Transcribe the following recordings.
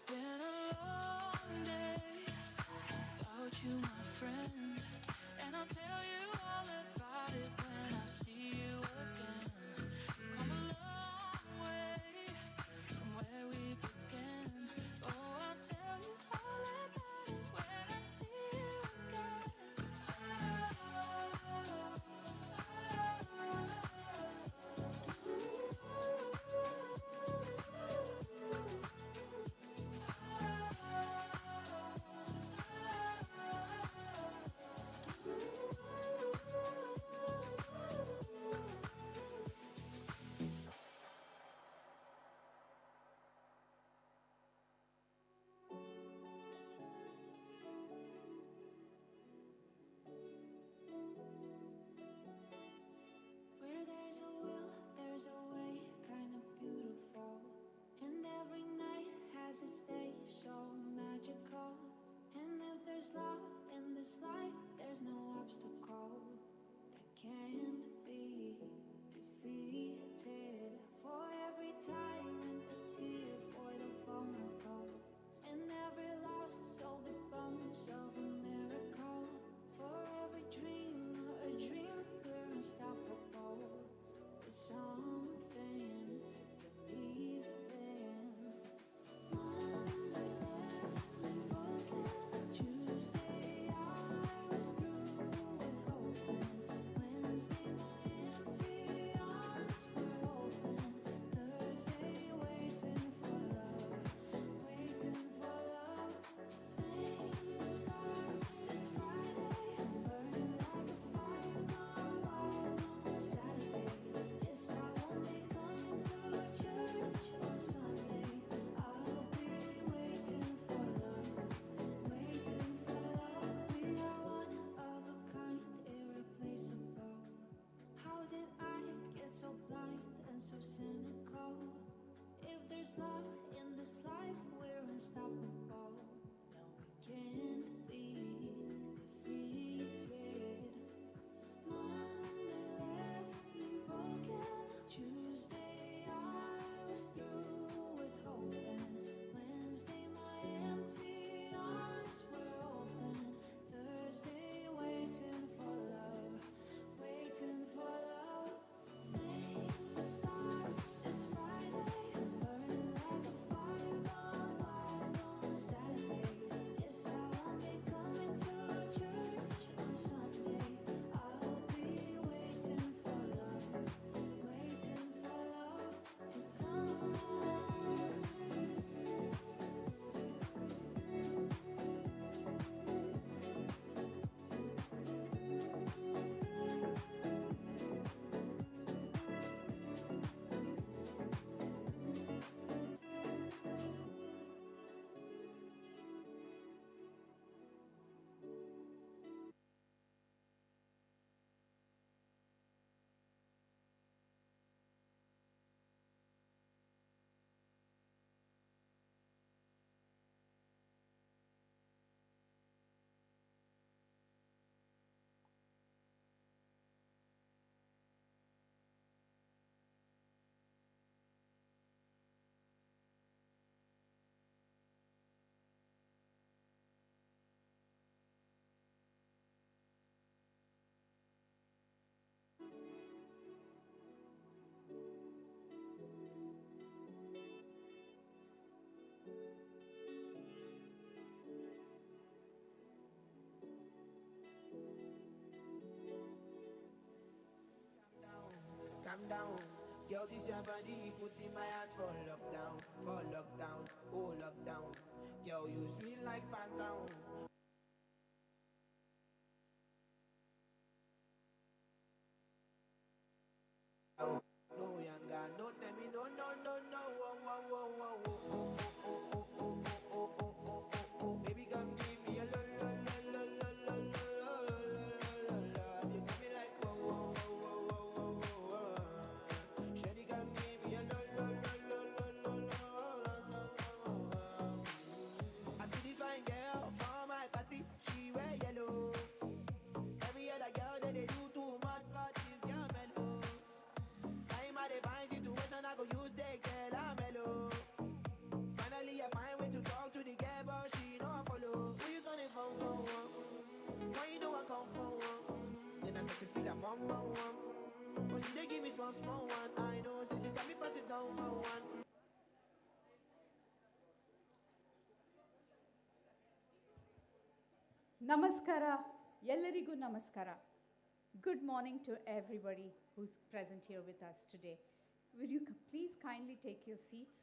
Been a long day without you, my friend, and I'll tell you all about it when I see you again. We've come a long way from where we began. Oh, I'll tell you all about it when I see you again. Where there's a will, there's a way, kind of beautiful. And every night has its day, so magical. And if there's love in this life, there's no obstacle that can't be defeated. For every time and the tear for the vulnerable, and every lost soul that bones of a miracle. For every dream, a dream, we're unstoppable. It's something to believe in. Monday left me broken. Tuesday I was through with hoping. Wednesday my empty arms were open. Thursday waiting for love, waiting for love. Things start since Friday, burning like a fire gone wild on Saturday. Yes, I won't be coming to church on Sunday. I'll be waiting for love, waiting for love. We are one of a kind, irreplaceable. How did I get so blind and so cynical? If there's love in this life, we're unstoppable. No, we can't be defeated. Monday left me broken. Tuesday I was through with hoping. Wednesday my empty arms were open. Thursday waiting for love, waiting for love. Things start since Friday, burning like a fire gone wild on Saturday. Yes, I won't be coming to church on Sunday. I'll be waiting for love, waiting for love to come. Calm down, girl, this your body, put in my heart for lockdown, oh lockdown. Girl, you sweet like phantom. No younger, no tell me no, no, no, no, oh, oh, oh, oh, oh, oh, oh, oh, oh, oh, oh, oh, oh, oh, oh. Baby, come give me a lo, lo, lo, lo, lo, lo, lo, lo, lo, lo, lo. You got me like whoa, whoa, whoa, whoa, whoa, whoa, whoa. Shawty, come give me a lo, lo, lo, lo, lo, lo, lo, lo, lo, lo. I see this fine girl for my party, she wear yellow. Every other girl that they do too much for this girl mellow. Time I define situation, I go use the girl I'm small one. I know, say she got me pass it down one one. Namaskara, ಎಲ್ಲರಿಗೂ ನಮಸ್ಕಾರ. Good morning to everybody who's present here with us today. Will you please kindly take your seats?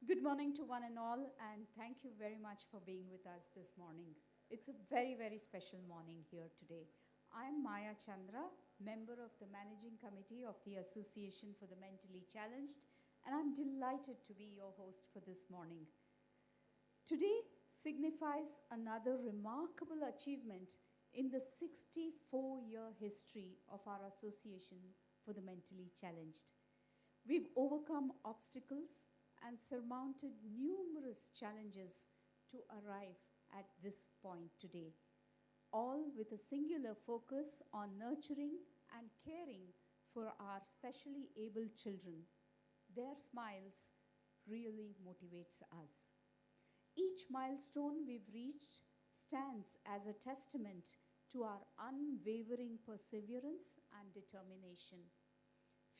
Good morning to one and all, and thank you very much for being with us this morning. It's a very, very special morning here today. I'm Maya Chandra, member of the Managing Committee of the Association for the Mentally Challenged, and I'm delighted to be your host for this morning. Today signifies another remarkable achievement in the 64-year history of our Association for the Mentally Challenged. We've overcome obstacles and surmounted numerous challenges to arrive at this point today, all with a singular focus on nurturing and caring for our specially abled children. Their smiles really motivates us. Each milestone we've reached stands as a testament to our unwavering perseverance and determination,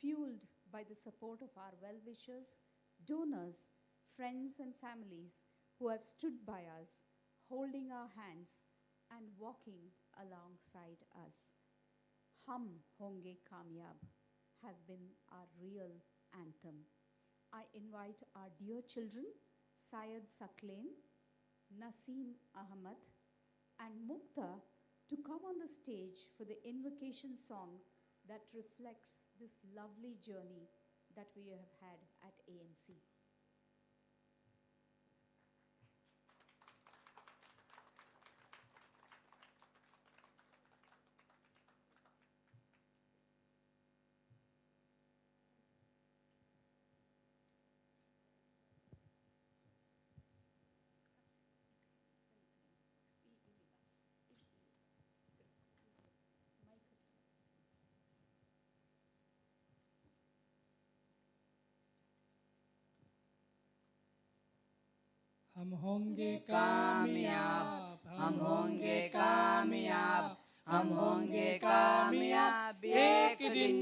fueled by the support of our well-wishers, donors, friends and families who have stood by us, holding our hands and walking alongside us. Hum Honge Kamyab has been our real anthem. I invite our dear children, Syed Saklain, Naseem Ahmad and Mukta to come on the stage for the invocation song that reflects this lovely journey that we have had at AMC. हम होंगे कामयाब, हम होंगे कामयाब, हम होंगे कामयाब एक दिन।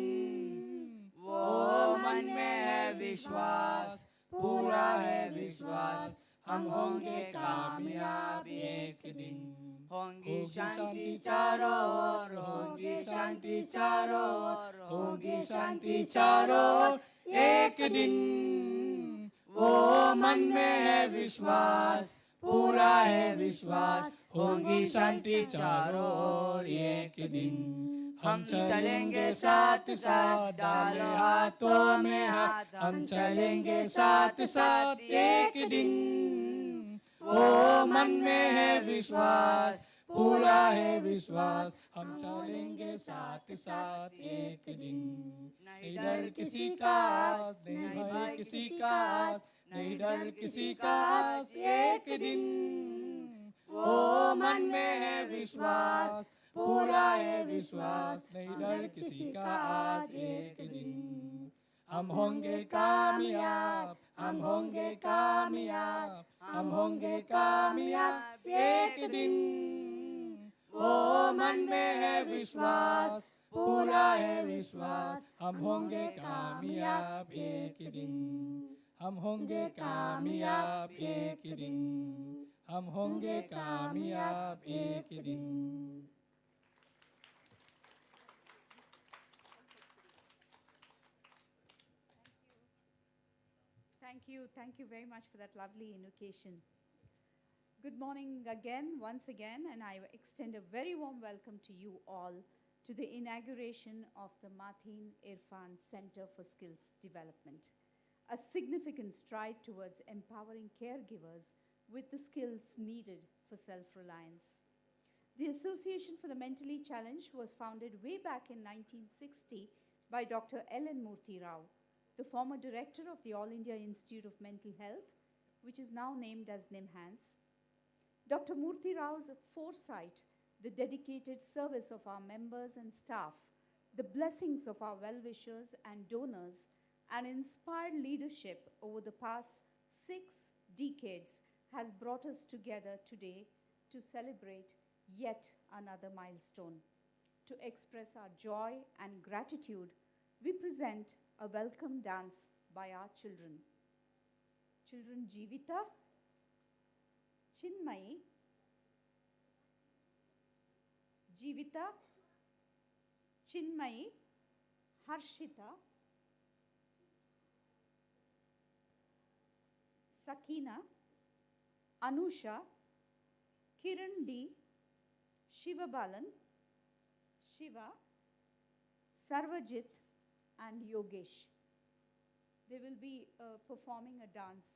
वो मन में है विश्वास, पूरा है विश्वास, हम होंगे कामयाब एक दिन। होंगी शांति चारों ओर, होंगी शांति चारों ओर, होंगी शांति चारों ओर एक दिन। वो मन में है विश्वास, पूरा है विश्वास, होंगी शांति चारों ओर एक दिन। हम चलेंगे साथ साथ, डालो हाथों में हाथ, हम चलेंगे साथ साथ एक दिन। वो मन में है विश्वास, पूरा है विश्वास, हम चलेंगे साथ साथ एक दिन। नहीं डर किसी का, नहीं भय किसी का, नहीं डर किसी का, एक दिन। वो मन में है विश्वास, पूरा है विश्वास, नहीं डर किसी का आज एक दिन। हम होंगे कामयाब, हम होंगे कामयाब, हम होंगे कामयाब एक दिन। वो मन में है विश्वास, पूरा है विश्वास, हम होंगे कामयाब एक दिन। हम होंगे कामयाब एक दिन, हम होंगे कामयाब एक दिन। Thank you very much for that lovely invocation. Good morning again, once again, and I extend a very warm welcome to you all to the inauguration of the Matheen Irfan Center for Skills Development. a significant stride towards empowering caregivers with the skills needed for self-reliance. The Association for the Mentally Challenged was founded way back in 1960 by Dr. Ellen Murthy Rao, the former director of the All India Institute of Mental Health, which is now named as NIMHANS. Dr. Murthy Rao's foresight, the dedicated service of our members and staff, the blessings of our well-wishers and donors, and inspired leadership over the past 6 decades has brought us together today to celebrate yet another milestone. To express our joy and gratitude, we present a welcome dance by our children. Children Jeevita, Chinmayi, Jeevita, Chinmayi, Harshita, Sakina, Anusha, Kiran D, Shiva Balan, Shiva, Sarvajit, and Yogesh. They will be performing a dance.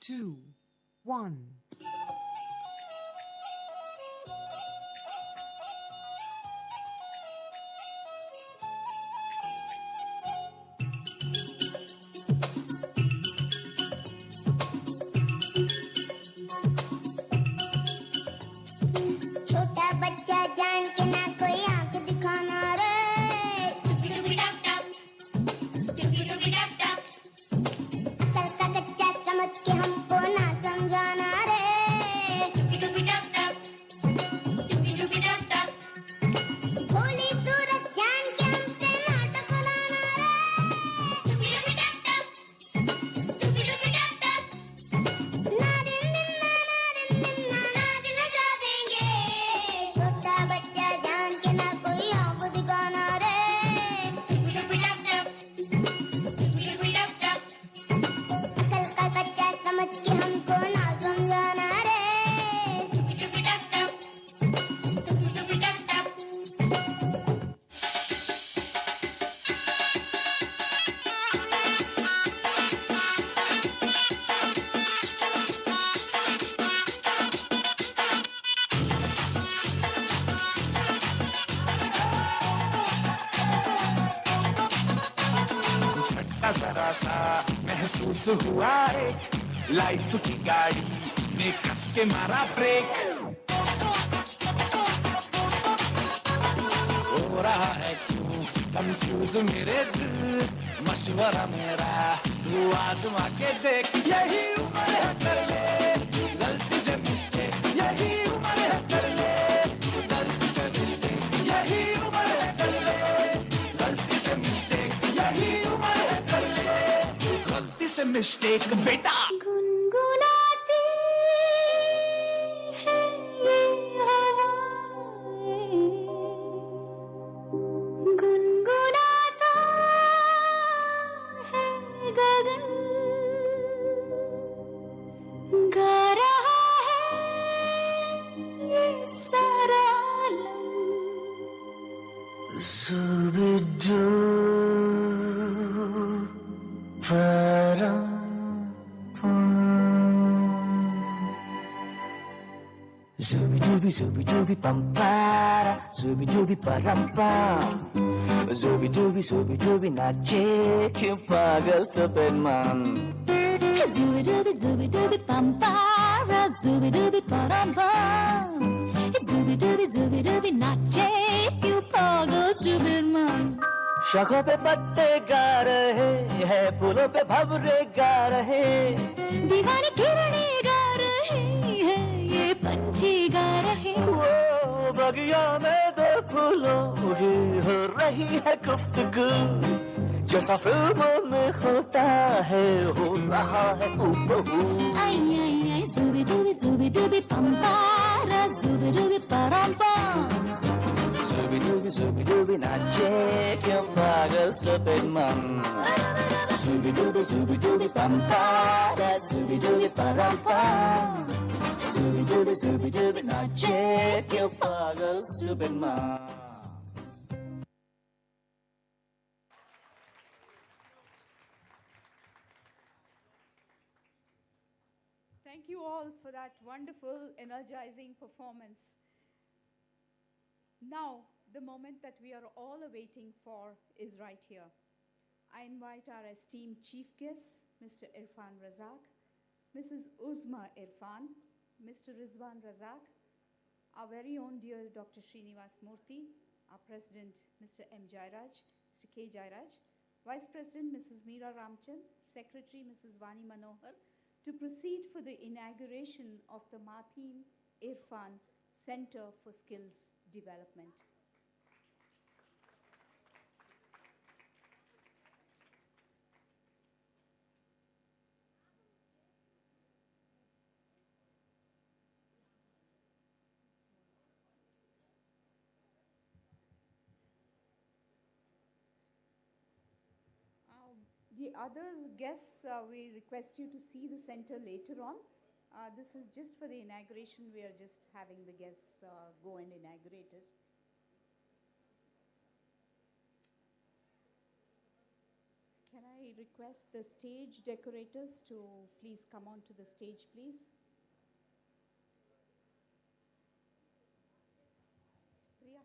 Two, one. छोटा बच्चा जान के ना कोई आंख दिखाना रे टुपी टुपी टप टप टुपी टुपी टप टप कल का कच्चा समझ के हमको ना समझाना रे टुपी टुपी टप टप टुपी टुपी टप टप भोली सूरत जान के हमसे नाटक बनाना रे टुपी टुपी टप टप टुपी टुपी टप टप ना दिन नाच नचा देंगे छोटा बच्चा जान के ना कोई आंख दिखाना रे टुपी टुपी टप टप टुपी टुपी टप टप कल का कच्चा समझ के हमको ना समझाना रे टुपी टुपी टप टप टुपी टुपी टप टप झटका जरा सा महसूस हुआ एक लाइफ की गाड़ी ने कस के मारा ब्रेक हो रहा है क्यों कंफ्यूज मेरे दिल मशवरा मेरा तू आजमा के देख यही उम्र है कर ले गलती से मिस्टेक यही उम्र है कर ले गलती से मिस्टेक यही उम्र है कर ले गलती से मिस्टेक यही उम्र है कर ले गलती से मिस्टेक बेटा गुनगुनाती है ये हवाएं गुनगुनाता है गगन गा रहा है ये सारा आलम Zubidu Zubidu dooby zooby dooby pampara, zooby dooby parampam. Zooby dooby nache क्यों पागल stupid man. Zooby dooby pampara, zooby dooby paramba. Zooby dooby nache, you pagal stupid man. शाखों पे पत्ते गा रहे हैं, फूलों पे भंवरे गा रहे, दीवानी किरणें गा रहे हैं, ये पंछी गा रहे हैं. वो बगिया में दो फूलों की हो रही है गुफ्तगू, जैसा फिल्मों में होता है हो रहा है हूबहू. Ay ay ay, zooby dooby pampara, zooby dooby paramba. Zooby dooby nache क्यों पागल stupid man. Zooby dooby pampara, zooby dooby parampa. Zooby dooby nache क्यों पागल stupid man. Thank you all for that wonderful, energizing performance. Now, the moment that we are all awaiting for is right here. I invite our esteemed chief guests, Mr. Irfan Razak, Mrs. Uzma Irfan, Mr. Rizwan Razak, our very own dear Dr. Srinivas Murthy, our President, Mr. M. Jairaj, Mr. K. Jairaj, Vice President, Mrs. Meera Ramchand, Secretary, Mrs. Vani Manohar, to proceed for the inauguration of the Matheen Irfan Center for Skills Development. The other guests, we request you to see the center later on. This is just for the inauguration. We are just having the guests go and inaugurate it. Can I request the stage decorators to please come onto the stage, please? Priya.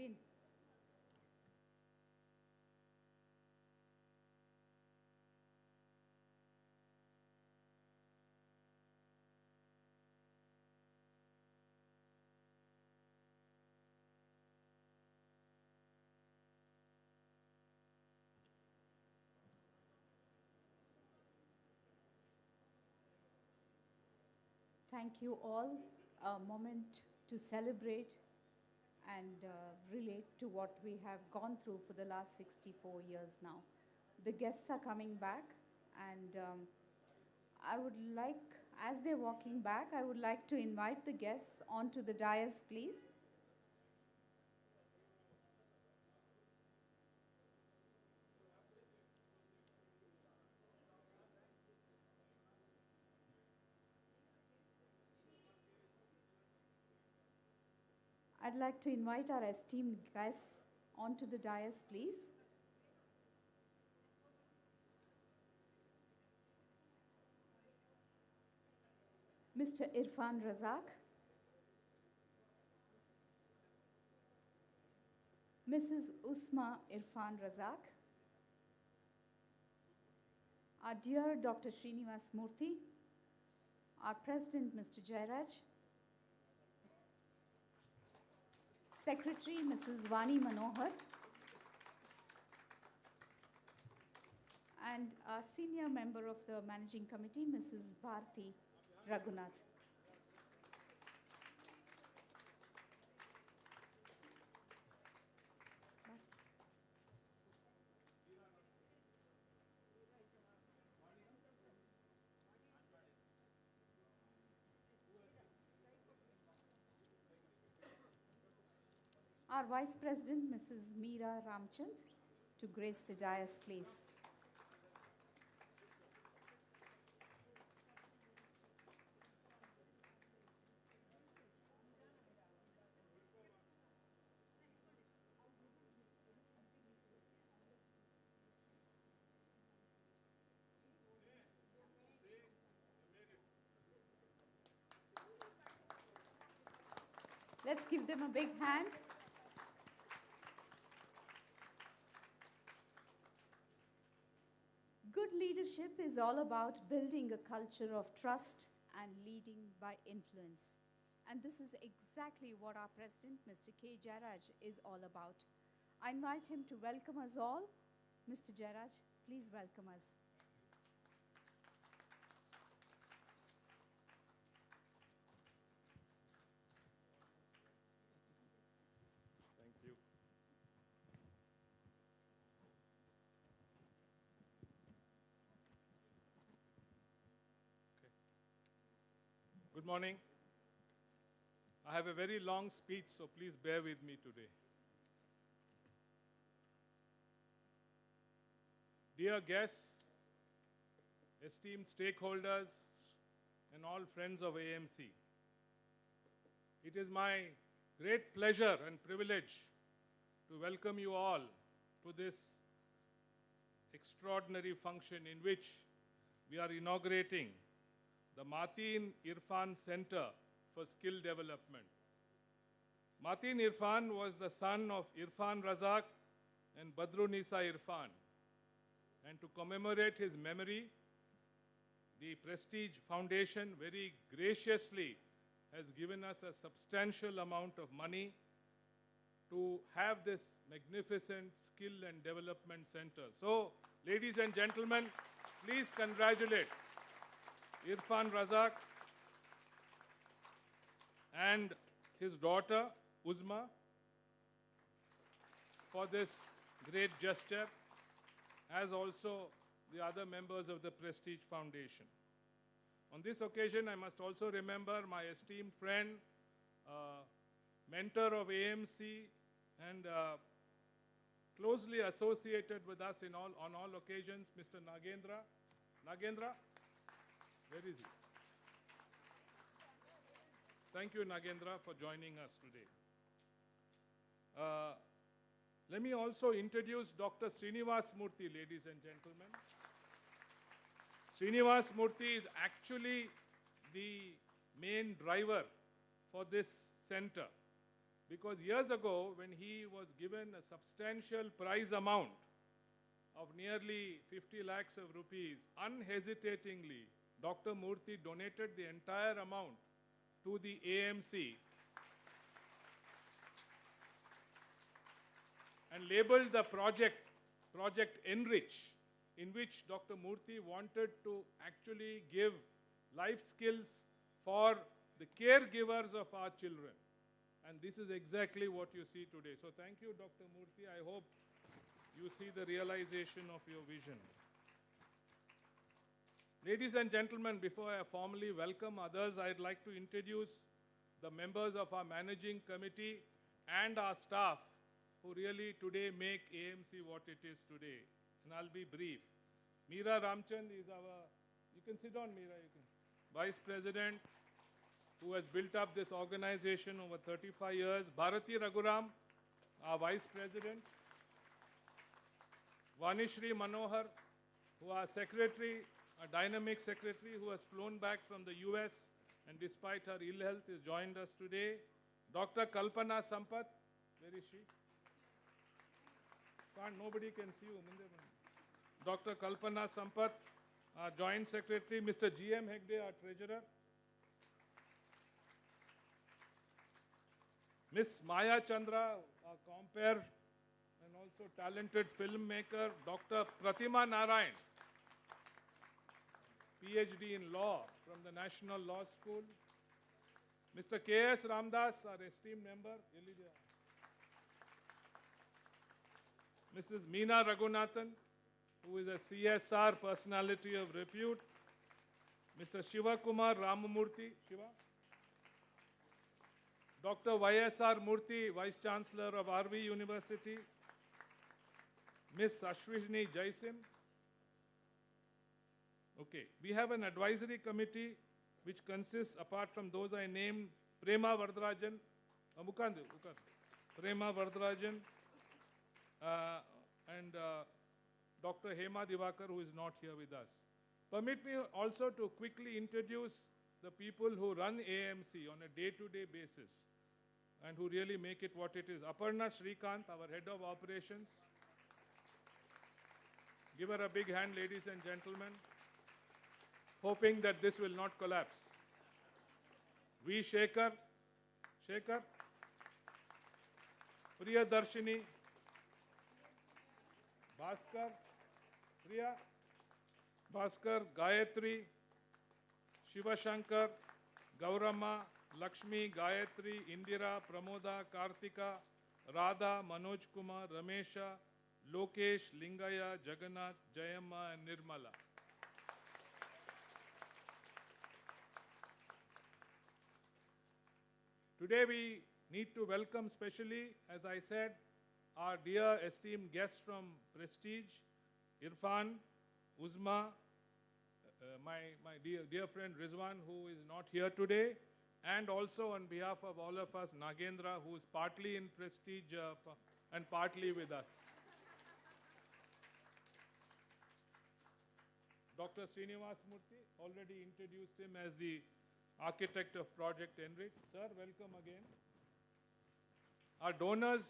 Naveen. Thank you all. A moment to celebrate and relate to what we have gone through for the last 64 years now. The guests are coming back, and I would like, as they're walking back, I would like to invite the guests onto the dais, please. I'd like to invite our esteemed guests onto the dais, please. Mr. Irfan Razak, Mrs. Usma Irfan Razak, our dear Dr. Srinivas Murthy, our President, Mr. Jairaj, Secretary, Mrs. Vani Manohar, and a senior member of the Managing Committee, Mrs. Bharti Raghunath. Our Vice President, Mrs. Meera Ramchand, to grace the dais, please. Let's give them a big hand. Good leadership is all about building a culture of trust and leading by influence. And this is exactly what our president, Mr. K. Jairaj, is all about. I invite him to welcome us all. Mr. Jairaj, please welcome us. Thank you. Good morning. I have a very long speech, so please bear with me today. Dear guests, esteemed stakeholders, and all friends of AMC, it is my great pleasure and privilege to welcome you all to this extraordinary function in which we are inaugurating the Matheen Irfan Center for Skill Development. Matheen Irfan was the son of Irfan Razak and Badrunisa Irfan. And to commemorate his memory, the Prestige Foundation very graciously has given us a substantial amount of money to have this magnificent skill and development center. So, ladies and gentlemen, please congratulate Irfan Razak and his daughter, Uzma, for this great gesture, as also the other members of the Prestige Foundation. On this occasion, I must also remember my esteemed friend, mentor of AMC, and closely associated with us on all occasions, Mr. Nagendra. Nagendra? Where is he? Thank you, Nagendra, for joining us today. Let me also introduce Dr. Srinivas Murthy, ladies and gentlemen. Srinivas Murthy is actually the main driver for this center. Because years ago, when he was given a substantial prize amount of nearly 50 lakhs of rupees, unhesitatingly, Dr. Murthy donated the entire amount to the AMC and labeled the Project Enrich, in which Dr. Murthy wanted to actually give life skills for the caregivers of our children. And this is exactly what you see today. So thank you, Dr. Murthy. I hope you see the realization of your vision. Ladies and gentlemen, before I formally welcome others, I'd like to introduce the members of our managing committee and our staff who really today make AMC what it is today. And I'll be brief. Meera Ramchand is our, you can sit down, Meera, you can. Vice President, who has built up this organization over 35 years. Bharati Raghuram, our Vice President. Vanishri Manohar, who are Secretary, a dynamic secretary who has flown back from the US and despite her ill health has joined us today. Dr. Kalpana Sampath, where is she? Nobody can see you. Dr. Kalpana Sampath, our Joint Secretary. Mr. G.M. Hegde, our Treasurer. Miss Maya Chandra, our compere and also talented filmmaker. Dr. Pratima Narayan, PhD in law from the National Law School. Mr. K.S. Ramdas, our esteemed member. Mrs. Meena Raghunathan, who is a CSR personality of repute. Mr. Shiva Kumar Ramamurthy, Shiva. Dr. Y.S.R. Murthy, Vice Chancellor of RV University. Ms. Ashwini Jaisim. Okay, we have an advisory committee which consists, apart from those I named, Prema Vardarajan, Prema Vardarajan, and Dr. Hema Divakar, who is not here with us. Permit me also to quickly introduce the people who run AMC on a day-to-day basis and who really make it what it is. Aparna Srikanth, our Head of Operations. Give her a big hand, ladies and gentlemen. Hoping that this will not collapse. V. Shekhar. Shekhar. Priya Darshini. Bhaskar. Priya. Bhaskar. Gayatri. Shiva Shankar. Gaurama. Lakshmi. Gayatri. Indira. Pramoda. Kartika. Radha. Manoj Kumar. Ramesha. Lokesh. Lingaya. Jagannath. Jayamma and Nirmala. Today we need to welcome specially, as I said, our dear esteemed guests from Prestige, Irfan, Uzma, my dear friend Rizwan, who is not here today, and also on behalf of all of us, Nagendra, who is partly in Prestige and partly with us. Dr. Srinivas Murthy, already introduced him as the architect of Project Enrich. Sir, welcome again. Our donors,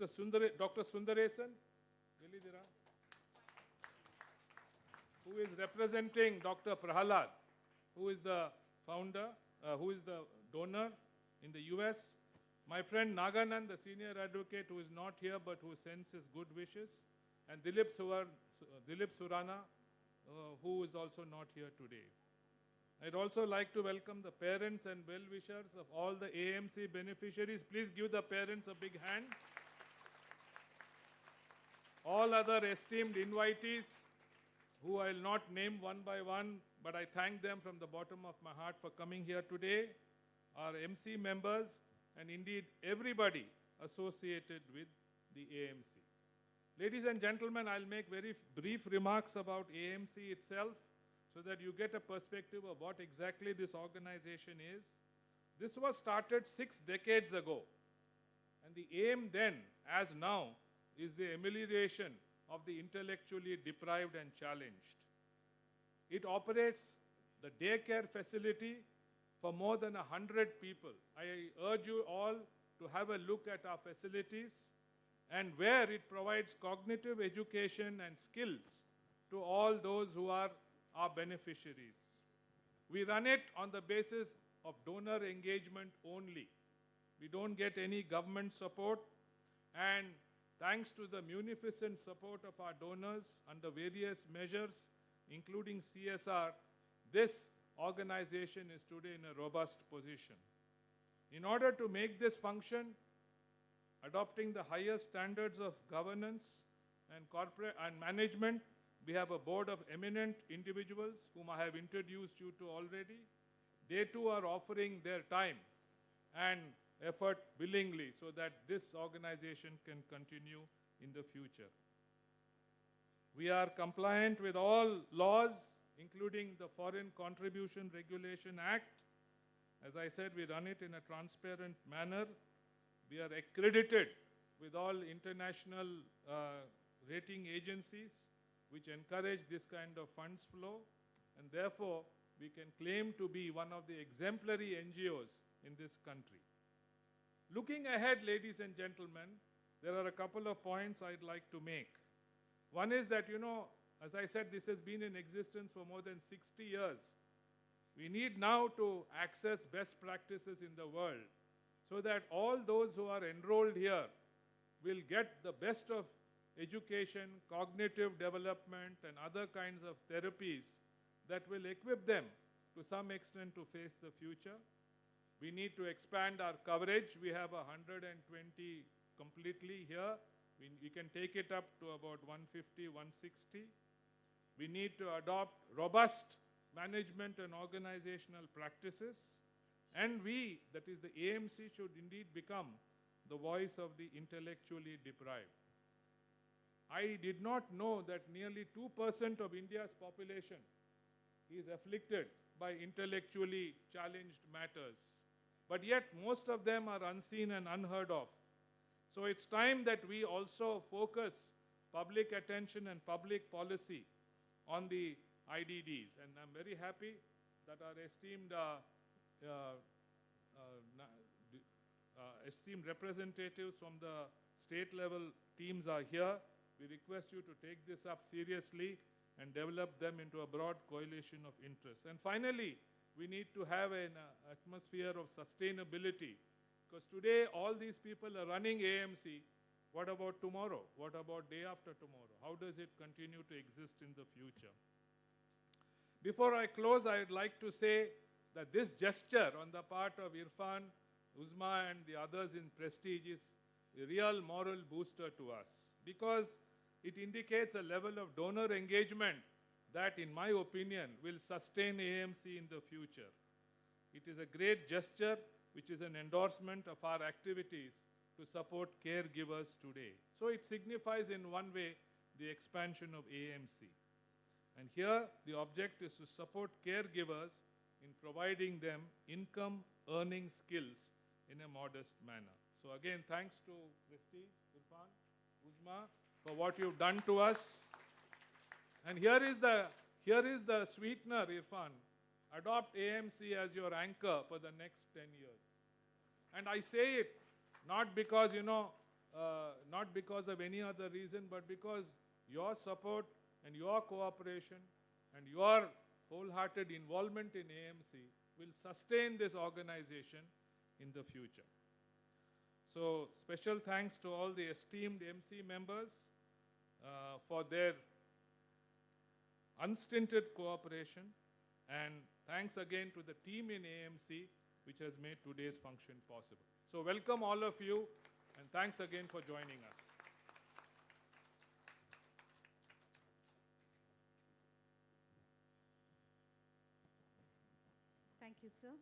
Dr. Sundaresan, who is representing Dr. Prahalad, who is the founder, who is the donor in the US. My friend Naganand, the senior advocate, who is not here but who sends his good wishes. And Dilip Surana, who is also not here today. I'd also like to welcome the parents and well-wishers of all the AMC beneficiaries. Please give the parents a big hand. All other esteemed invitees, who I'll not name one by one, but I thank them from the bottom of my heart for coming here today, our MC members, and indeed everybody associated with the AMC. Ladies and gentlemen, I'll make very brief remarks about AMC itself, so that you get a perspective of what exactly this organization is. This was started 6 decades ago. And the aim then, as now, is the amelioration of the intellectually deprived and challenged. It operates the daycare facility for more than 100 people. I urge you all to have a look at our facilities and where it provides cognitive education and skills to all those who are our beneficiaries. We run it on the basis of donor engagement only. We don't get any government support, and thanks to the munificent support of our donors under various measures, including CSR, this organization is today in a robust position. In order to make this function, adopting the highest standards of governance and corporate and management, we have a board of eminent individuals whom I have introduced you to already. They too are offering their time and effort willingly so that this organization can continue in the future. We are compliant with all laws, including the Foreign Contribution Regulation Act. As I said, we run it in a transparent manner. We are accredited with all international rating agencies which encourage this kind of funds flow, and therefore we can claim to be one of the exemplary NGOs in this country. Looking ahead, ladies and gentlemen, there are a couple of points I'd like to make. One is that, as I said, this has been in existence for more than 60 years. We need now to access best practices in the world so that all those who are enrolled here will get the best of education, cognitive development, and other kinds of therapies that will equip them to some extent to face the future. We need to expand our coverage. We have 120 completely here. We can take it up to about 150, 160. We need to adopt robust management and organizational practices. And we, that is the AMC, should indeed become the voice of the intellectually deprived. I did not know that nearly 2% of India's population is afflicted by intellectually challenged matters. But yet most of them are unseen and unheard of. So it's time that we also focus public attention and public policy on the IDDs. And I'm very happy that our esteemed representatives from the state level teams are here. We request you to take this up seriously and develop them into a broad coalition of interests. And finally, we need to have an atmosphere of sustainability, because today all these people are running AMC. What about tomorrow? What about day after tomorrow? How does it continue to exist in the future? Before I close, I'd like to say that this gesture on the part of Irfan, Uzma, and the others in Prestige is a real moral booster to us, because it indicates a level of donor engagement that, in my opinion, will sustain AMC in the future. It is a great gesture which is an endorsement of our activities to support caregivers today. So it signifies in one way the expansion of AMC. And here the object is to support caregivers in providing them income earning skills in a modest manner. So again, thanks to Prestige, Irfan, Uzma, for what you've done to us. And here is the sweetener, Irfan. Adopt AMC as your anchor for the next 10 years. And I say it not because, not because of any other reason, but because your support and your cooperation and your wholehearted involvement in AMC will sustain this organization in the future. So special thanks to all the esteemed MC members for their unstinted cooperation, and thanks again to the team in AMC which has made today's function possible. So welcome all of you, and thanks again for joining us. Thank you, sir.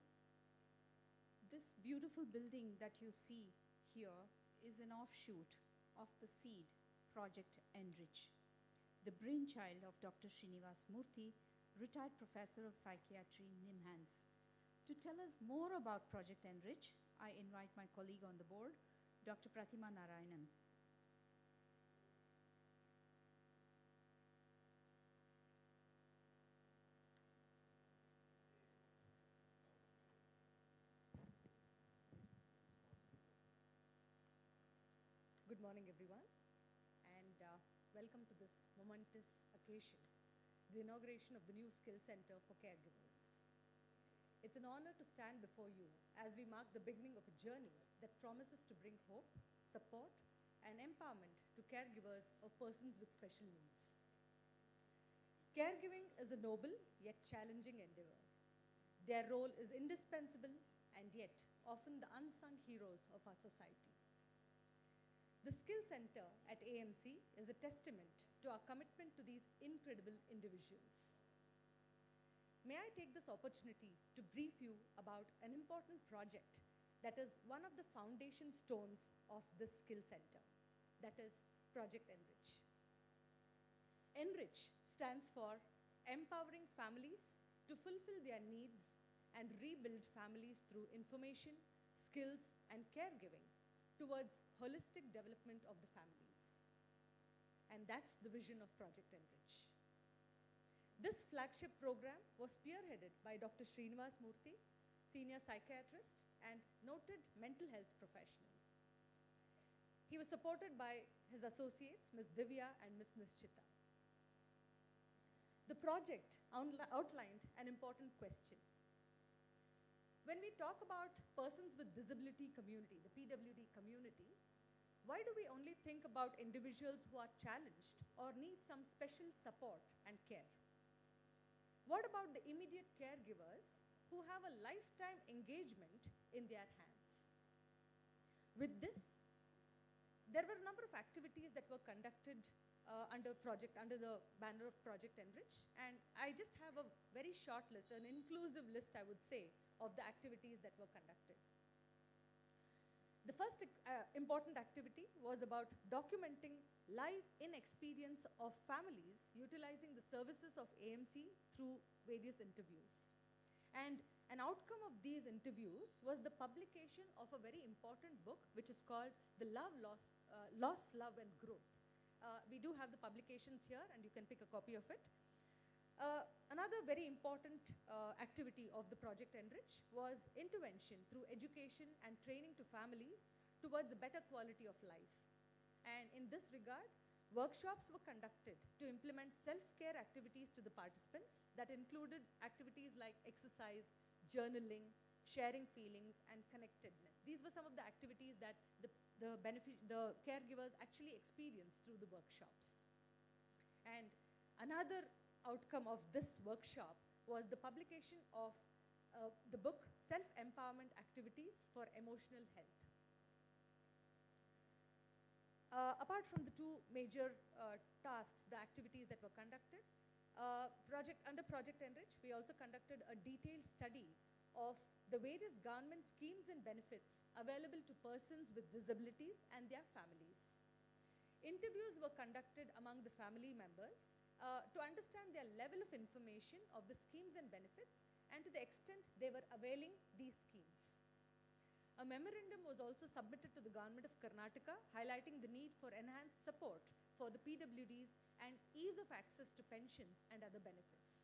This beautiful building that you see here is an offshoot of the SEED, Project Enrich, the brainchild of Dr. Srinivas Murthy, retired professor of psychiatry, NIMHANS. To tell us more about Project Enrich, I invite my colleague on the board, Dr. Pratima Narayanan. good morning, everyone, and welcome to this momentous occasion, the inauguration of the new Skill Center for Caregivers. It's an honor to stand before you as we mark the beginning of a journey that promises to bring hope, support, and empowerment to caregivers of persons with special needs. Caregiving is a noble yet challenging endeavor. Their role is indispensable and yet often the unsung heroes of our society. The Skill Center at AMC is a testament to our commitment to these incredible individuals. May I take this opportunity to brief you about an important project that is one of the foundation stones of this Skill Center, that is Project Enrich. Enrich stands for Empowering Families to Fulfill Their Needs and Rebuild Families Through Information, Skills, and Caregiving towards holistic development of the families. And that's the vision of Project Enrich. This flagship program was spearheaded by Dr. Srinivas Murthy, senior psychiatrist and noted mental health professional. He was supported by his associates, Ms. Divya and Ms. Nischita. The project outlined an important question. When we talk about persons with disability community, the PWD community, why do we only think about individuals who are challenged or need some special support and care? What about the immediate caregivers who have a lifetime engagement in their hands? With this, there were a number of activities that were conducted under the banner of Project Enrich, and I just have a very short list, an inclusive list, I would say, of the activities that were conducted. The first important activity was about documenting live in-experience of families utilizing the services of AMC through various interviews. And an outcome of these interviews was the publication of a very important book, which is called The Loss, Love and Growth. We do have the publications here, and you can pick a copy of it. Another very important activity of the Project Enrich was intervention through education and training to families towards a better quality of life. And in this regard, workshops were conducted to implement self-care activities to the participants that included activities like exercise, journaling, sharing feelings, and connectedness. These were some of the activities that the caregivers actually experienced through the workshops. And another outcome of this workshop was the publication of the book Self-Empowerment Activities for Emotional Health. Apart from the two major tasks, the activities that were conducted, under Project Enrich, we also conducted a detailed study of the various government schemes and benefits available to persons with disabilities and their families. Interviews were conducted among the family members to understand their level of information of the schemes and benefits and to the extent they were availing these schemes. A memorandum was also submitted to the Government of Karnataka highlighting the need for enhanced support for the PWDs and ease of access to pensions and other benefits.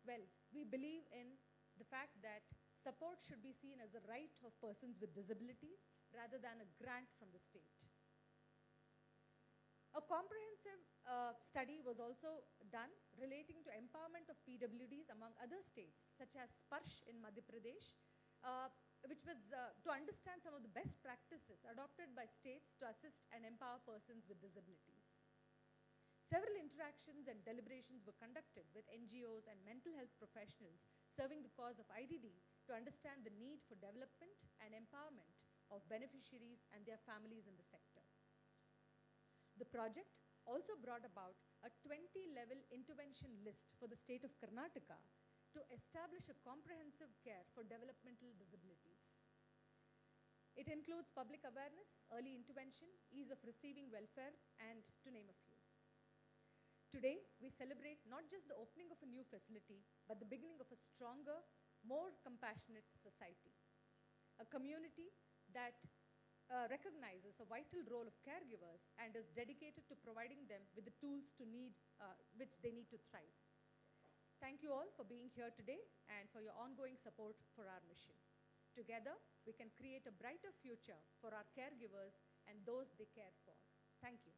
Well, we believe in the fact that support should be seen as a right of persons with disabilities rather than a grant from the state. A comprehensive study was also done relating to empowerment of PWDs among other states, such as Sparsh in Madhya Pradesh, which was to understand some of the best practices adopted by states to assist and empower persons with disabilities. Several interactions and deliberations were conducted with NGOs and mental health professionals serving the cause of IDD to understand the need for development and empowerment of beneficiaries and their families in the sector. The project also brought about a 20-level intervention list for the state of Karnataka to establish a comprehensive care for developmental disabilities. It includes public awareness, early intervention, ease of receiving welfare, and to name a few. Today, we celebrate not just the opening of a new facility, but the beginning of a stronger, more compassionate society. A community that recognizes a vital role of caregivers and is dedicated to providing them with the tools which they need to thrive. Thank you all for being here today and for your ongoing support for our mission. Together, we can create a brighter future for our caregivers and those they care for. Thank you.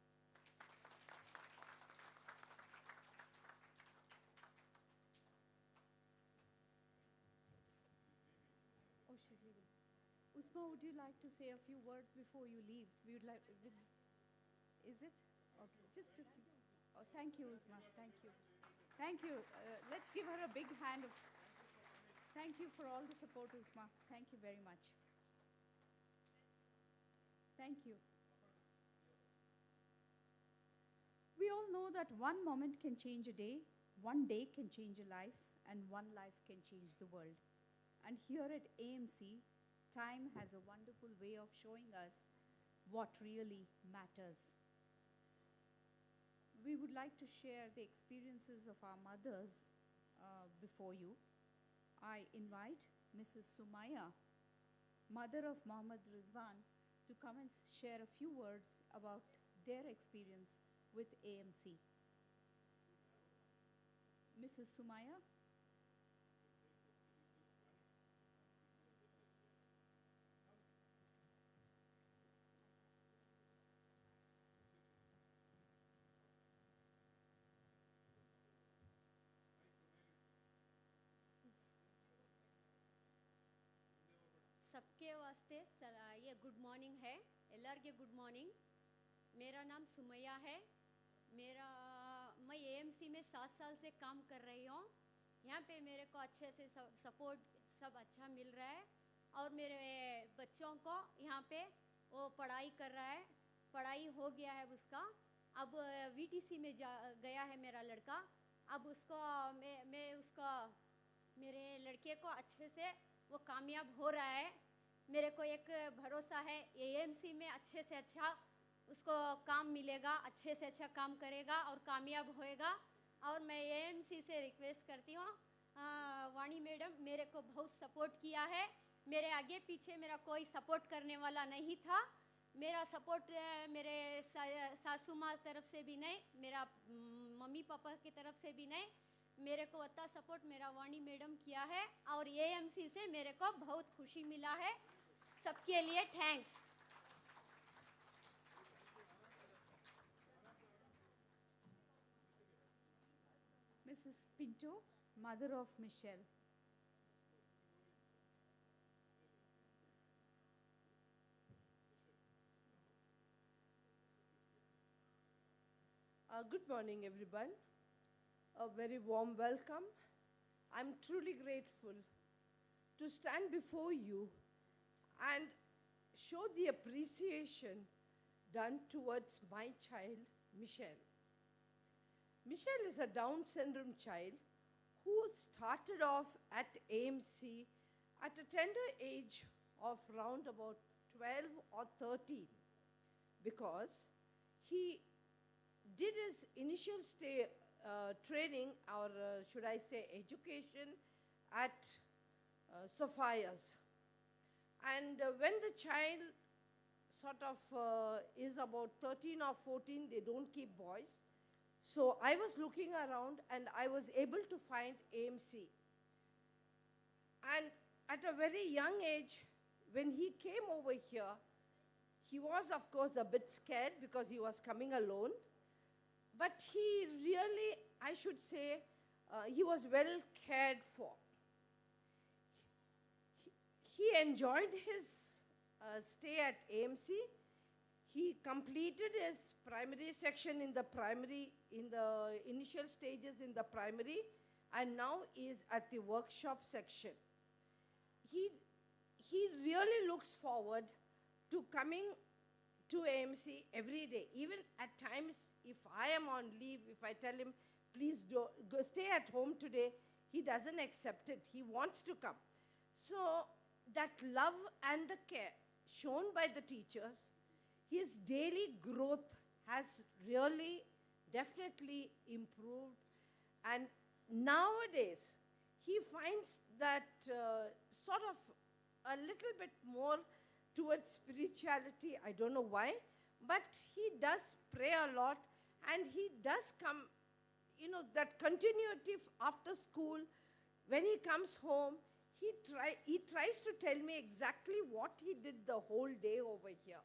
Oh, she's leaving. Usma, would you like to say a few words before you leave? We would like. Is it? Okay, just a few. Oh, thank you, Usma. Thank you. Thank you. Let's give her a big hand of. Thank you for all the support, Usma. Thank you very much. Thank you. We all know that one moment can change a day, one day can change a life, and one life can change the world. And here at AMC, time has a wonderful way of showing us what really matters. We would like to share the experiences of our mothers before you. I invite Mrs. Sumaya, mother of Mohammad Rizwan, to come and share a few words about their experience with AMC. Mrs. Sumaya? सबके वास्ते ये good morning है ಎಲ್ಲರಿಗೆ good morning मेरा नाम सुमैया है मैं AMC में 7 साल से काम कर रही हूँ यहाँ पे मेरे को अच्छे से सपोर्ट सब अच्छा मिल रहा है और मेरे बच्चों को यहाँ पे वो पढ़ाई कर रहा है पढ़ाई हो गया है उसका अब वीटीसी में गया है मेरा लड़का अब उसको मैं उसको मेरे लड़के को अच्छे से वो कामयाब हो रहा है मेरे को एक भरोसा है एएमसी में अच्छे से अच्छा उसको काम मिलेगा अच्छे से अच्छा काम करेगा और कामयाब होएगा और मैं एएमसी से रिक्वेस्ट करती हूँ वाणी मैडम मेरे को बहुत सपोर्ट किया है मेरे आगे पीछे मेरा कोई सपोर्ट करने वाला नहीं था मेरा सपोर्ट मेरे सासू माँ तरफ से भी नहीं मेरा मम्मी पापा की तरफ से भी नहीं मेरे को इतना सपोर्ट मेरा वाणी मैडम किया है और एएमसी से मेरे को बहुत खुशी मिला है सबके लिए thanks Mrs. Pinto, mother of Michelle. Good morning, everyone. A very warm welcome. I'm truly grateful to stand before you and show the appreciation done towards my child, Michelle. Michelle is a Down syndrome child who started off at AMC at a tender age of round about 12 or 13 because he did his initial training or should I say education at Sophia's. And when the child sort of is about 13 or 14, they don't keep boys. So I was looking around and I was able to find AMC. And at a very young age, when he came over here, he was of course a bit scared because he was coming alone. But he really, I should say, he was well cared for. He enjoyed his stay at AMC. He completed his primary section in the initial stages in the primary, and now is at the workshop section. He really looks forward to coming to AMC every day. Even at times, if I am on leave, if I tell him, please go stay at home today, he doesn't accept it. He wants to come. So that love and the care shown by the teachers, his daily growth has really definitely improved. And nowadays, he finds that sort of a little bit more towards spirituality. I don't know why, but he does pray a lot and he does come, that continuity after school. When he comes home, he tries to tell me exactly what he did the whole day over here.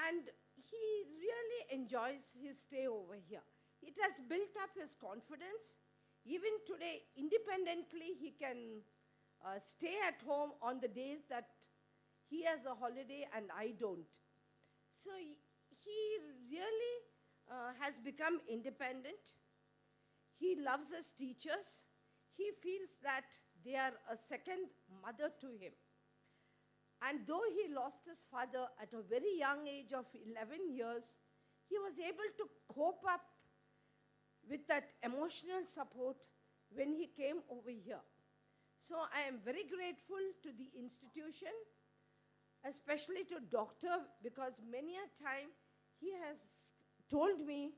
And he really enjoys his stay over here. It has built up his confidence. Even today, independently, he can stay at home on the days that he has a holiday and I don't. So he really has become independent. He loves his teachers. He feels that they are a second mother to him. And though he lost his father at a very young age of 11 years, he was able to cope up with that emotional support when he came over here. So I am very grateful to the institution, especially to doctor, because many a time he has told me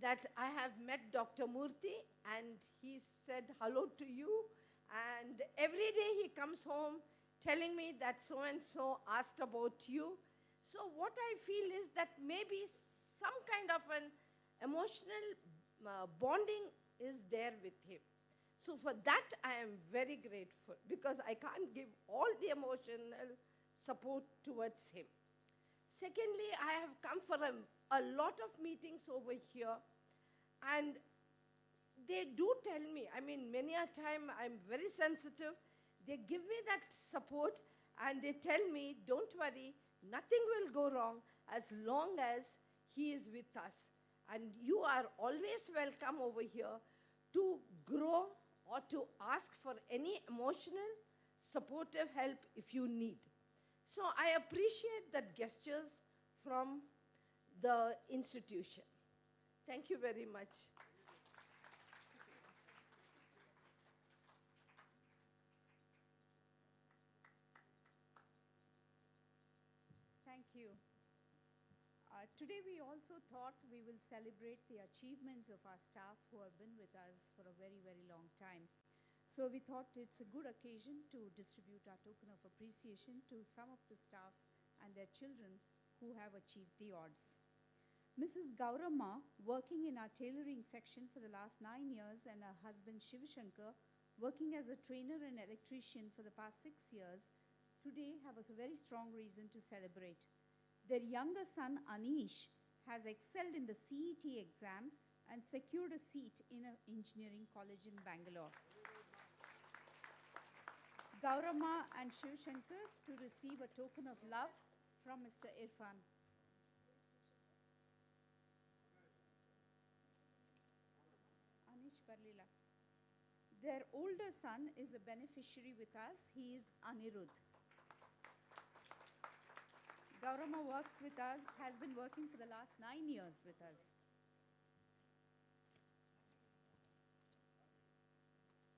that I have met Dr. Murthy and he said hello to you, and every day he comes home telling me that so-and-so asked about you. So what I feel is that maybe some kind of an emotional bonding is there with him. So for that, I am very grateful, because I can't give all the emotional support towards him. Secondly, I have come for a lot of meetings over here, and they do tell me, I mean, many a time I'm very sensitive. They give me that support and they tell me, don't worry, nothing will go wrong as long as he is with us. And you are always welcome over here to grow or to ask for any emotional, supportive help if you need. So I appreciate that gestures from the institution. Thank you very much. Thank you. Today we also thought we will celebrate the achievements of our staff who have been with us for a very, very long time. So we thought it's a good occasion to distribute our token of appreciation to some of the staff and their children who have achieved the odds. Mrs. Gaurama, working in our tailoring section for the last 9 years, and her husband Shivashankar, working as a trainer and electrician for the past 6 years, today have a very strong reason to celebrate. Their younger son Anish has excelled in the CET exam and secured a seat in an engineering college in Bangalore. Gaurama and Shivashankar to receive a token of love from Mr. Irfan. Anish Barlila. Their older son is a beneficiary with us. He is Anirudh. Gaurama works with us, has been working for the last 9 years with us.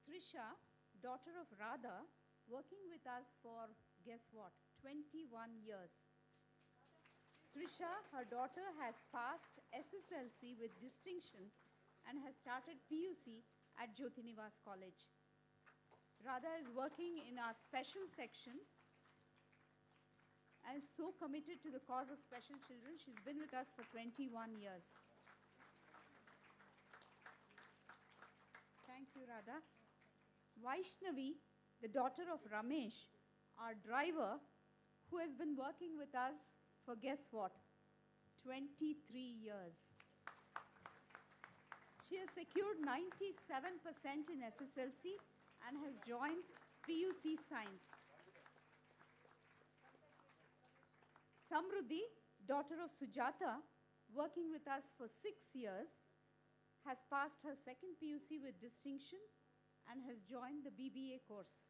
Trisha, daughter of Radha, working with us for, guess what, 21 years. Trisha, her daughter, has passed SSLC with distinction and has started PUC at Jyotinivas College. Radha is working in our special section and is so committed to the cause of special children. She's been with us for 21 years. Thank you, Radha. Vaishnavi, the daughter of Ramesh, our driver, who has been working with us for, guess what, 23 years. She has secured 97% in SSLC and has joined PUC Science. Samruddhi, daughter of Sujata, working with us for 6 years, has passed her second PUC with distinction and has joined the BBA course.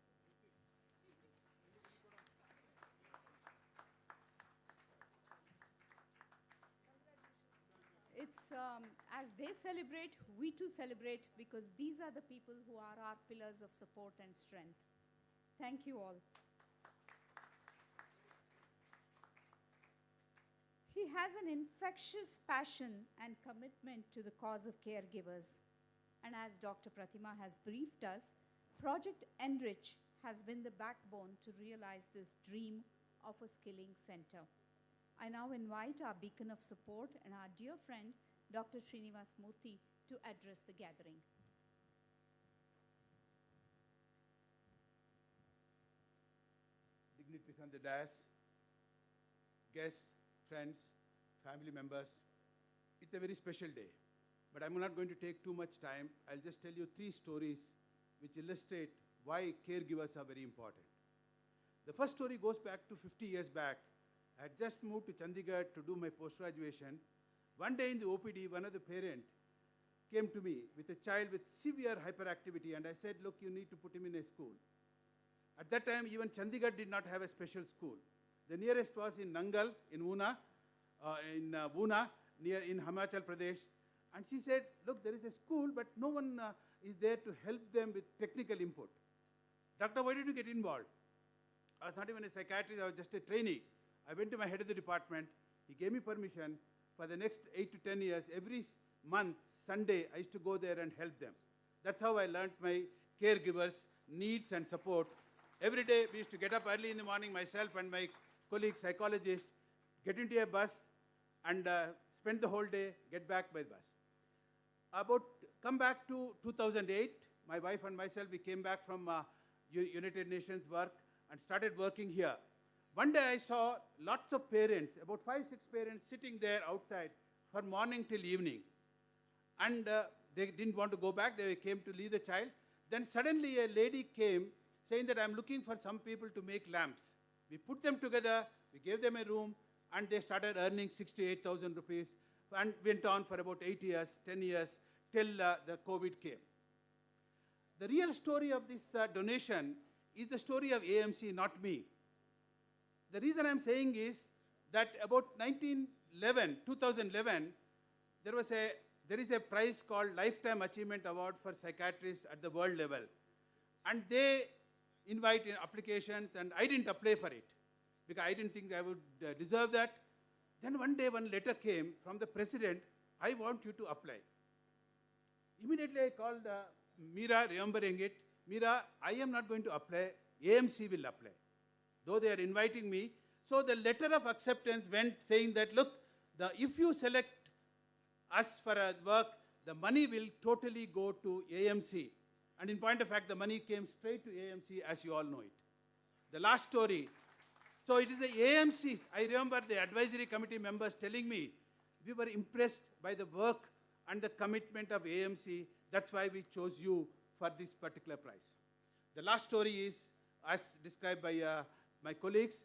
It's, as they celebrate, we too celebrate, because these are the people who are our pillars of support and strength. Thank you all. He has an infectious passion and commitment to the cause of caregivers. And as Dr. Pratima has briefed us, Project Enrich has been the backbone to realize this dream of a skilling center. I now invite our beacon of support and our dear friend, Dr. Srinivas Murthy, to address the gathering. dignitaries on the dais, guests, friends, family members. It's a very special day. But I'm not going to take too much time. I'll just tell you 3 stories which illustrate why caregivers are very important. The first story goes back to 50 years back. I had just moved to Chandigarh to do my post-graduation. One day in the OPD, one of the parents came to me with a child with severe hyperactivity, and I said, look, you need to put him in a school. At that time, even Chandigarh did not have a special school. The nearest was in Nangal, in Una, in Himachal Pradesh. And she said, look, there is a school, but no one is there to help them with technical input. Doctor, why did you get involved? I was not even a psychiatrist, I was just a trainee. I went to my head of the department. He gave me permission. For the next 8 to 10 years, every month, Sunday, I used to go there and help them. That's how I learned my caregivers' needs and support. Every day, we used to get up early in the morning, myself and my colleague psychologist, get into a bus and spend the whole day, get back by the bus. Come back to 2008, my wife and myself, we came back from United Nations work and started working here. One day I saw lots of parents, about 5, 6 parents sitting there outside from morning till evening. And they didn't want to go back, they came to leave the child. Then suddenly a lady came saying that I'm looking for some people to make lamps. We put them together, we gave them a room, and they started earning 6,000 to 8,000 rupees and went on for about 8 years, 10 years, till the COVID came. The real story of this donation is the story of AMC, not me. The reason I'm saying is that about 2011, there is a prize called Lifetime Achievement Award for psychiatrists at the world level. And they invite in applications, and I didn't apply for it because I didn't think I would deserve that. Then one day, one letter came from the president, I want you to apply. Immediately I called Meera, remembering it. Meera, I am not going to apply, AMC will apply, though they are inviting me. So the letter of acceptance went saying that, look, if you select us for a work, the money will totally go to AMC. And in point of fact, the money came straight to AMC, as you all know it. The last story. So it is the AMC. I remember the advisory committee members telling me, we were impressed by the work and the commitment of AMC. That's why we chose you for this particular prize. The last story is, as described by my colleagues,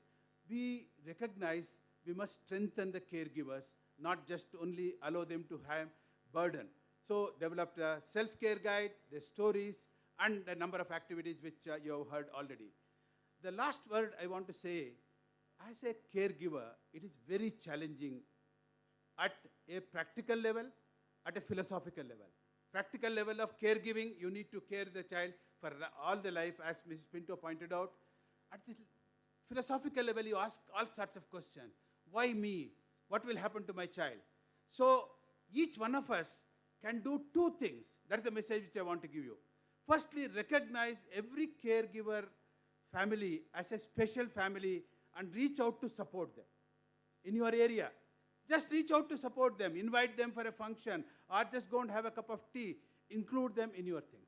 we recognize we must strengthen the caregivers, not just only allow them to have burden. So developed a self-care guide, the stories, and a number of activities which you have heard already. The last word I want to say, as a caregiver, it is very challenging at a practical level, at a philosophical level. Practical level of caregiving, you need to care the child for all the life, as Mrs. Pinto pointed out. At the philosophical level, you ask all sorts of questions. Why me? What will happen to my child? So each one of us can do 2 things. That's the message which I want to give you. Firstly, recognize every caregiver family as a special family and reach out to support them in your area. Just reach out to support them, invite them for a function, or just go and have a cup of tea, include them in your things.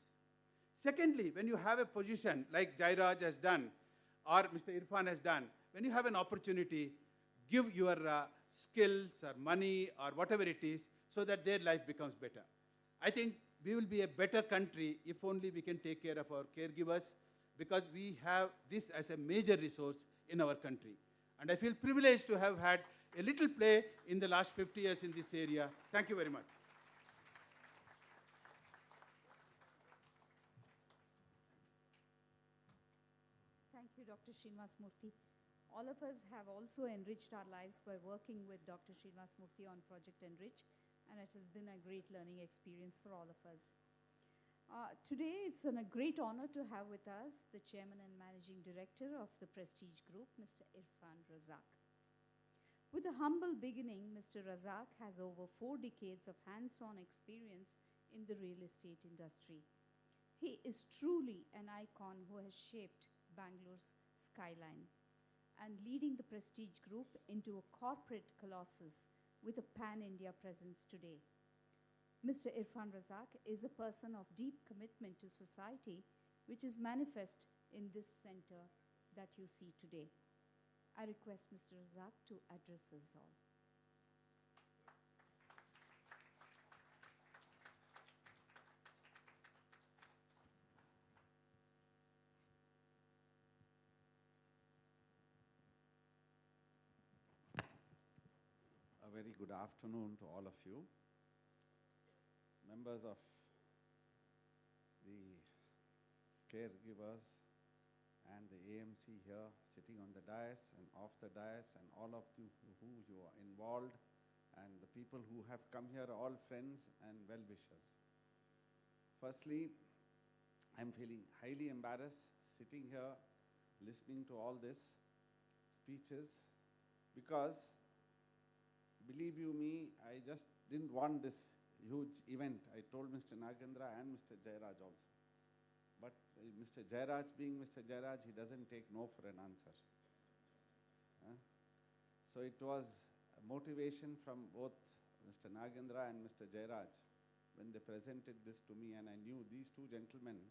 Secondly, when you have a position like Jairaj has done, or Mr. Irfan has done, when you have an opportunity, give your skills or money or whatever it is so that their life becomes better. I think we will be a better country if only we can take care of our caregivers, because we have this as a major resource in our country. And I feel privileged to have had a little play in the last 50 years in this area. Thank you very much. Thank you, Dr. Srinivas Murthy. All of us have also enriched our lives by working with Dr. Srinivas Murthy on Project Enrich, and it has been a great learning experience for all of us. Today, it's a great honor to have with us the Chairman and Managing Director of the Prestige Group, Mr. Irfan Razak. With a humble beginning, Mr. Razak has over 4 decades of hands-on experience in the real estate industry. He is truly an icon who has shaped Bangalore's skyline and leading the Prestige Group into a corporate colossus with a pan-India presence today. Mr. Irfan Razak is a person of deep commitment to society, which is manifest in this center that you see today. I request Mr. Razak to address us all. A very good afternoon to all of you. Members of the caregivers and the AMC here sitting on the dais and off the dais, and all of you who you are involved, and the people who have come here, all friends and well-wishers. Firstly, I'm feeling highly embarrassed sitting here listening to all these speeches, because believe you me, I just didn't want this huge event. I told Mr. Nagendra and Mr. Jairaj also. But Mr. Jairaj being Mr. Jairaj, he doesn't take no for an answer. So it was a motivation from both Mr. Nagendra and Mr. Jairaj when they presented this to me, and I knew these two gentlemen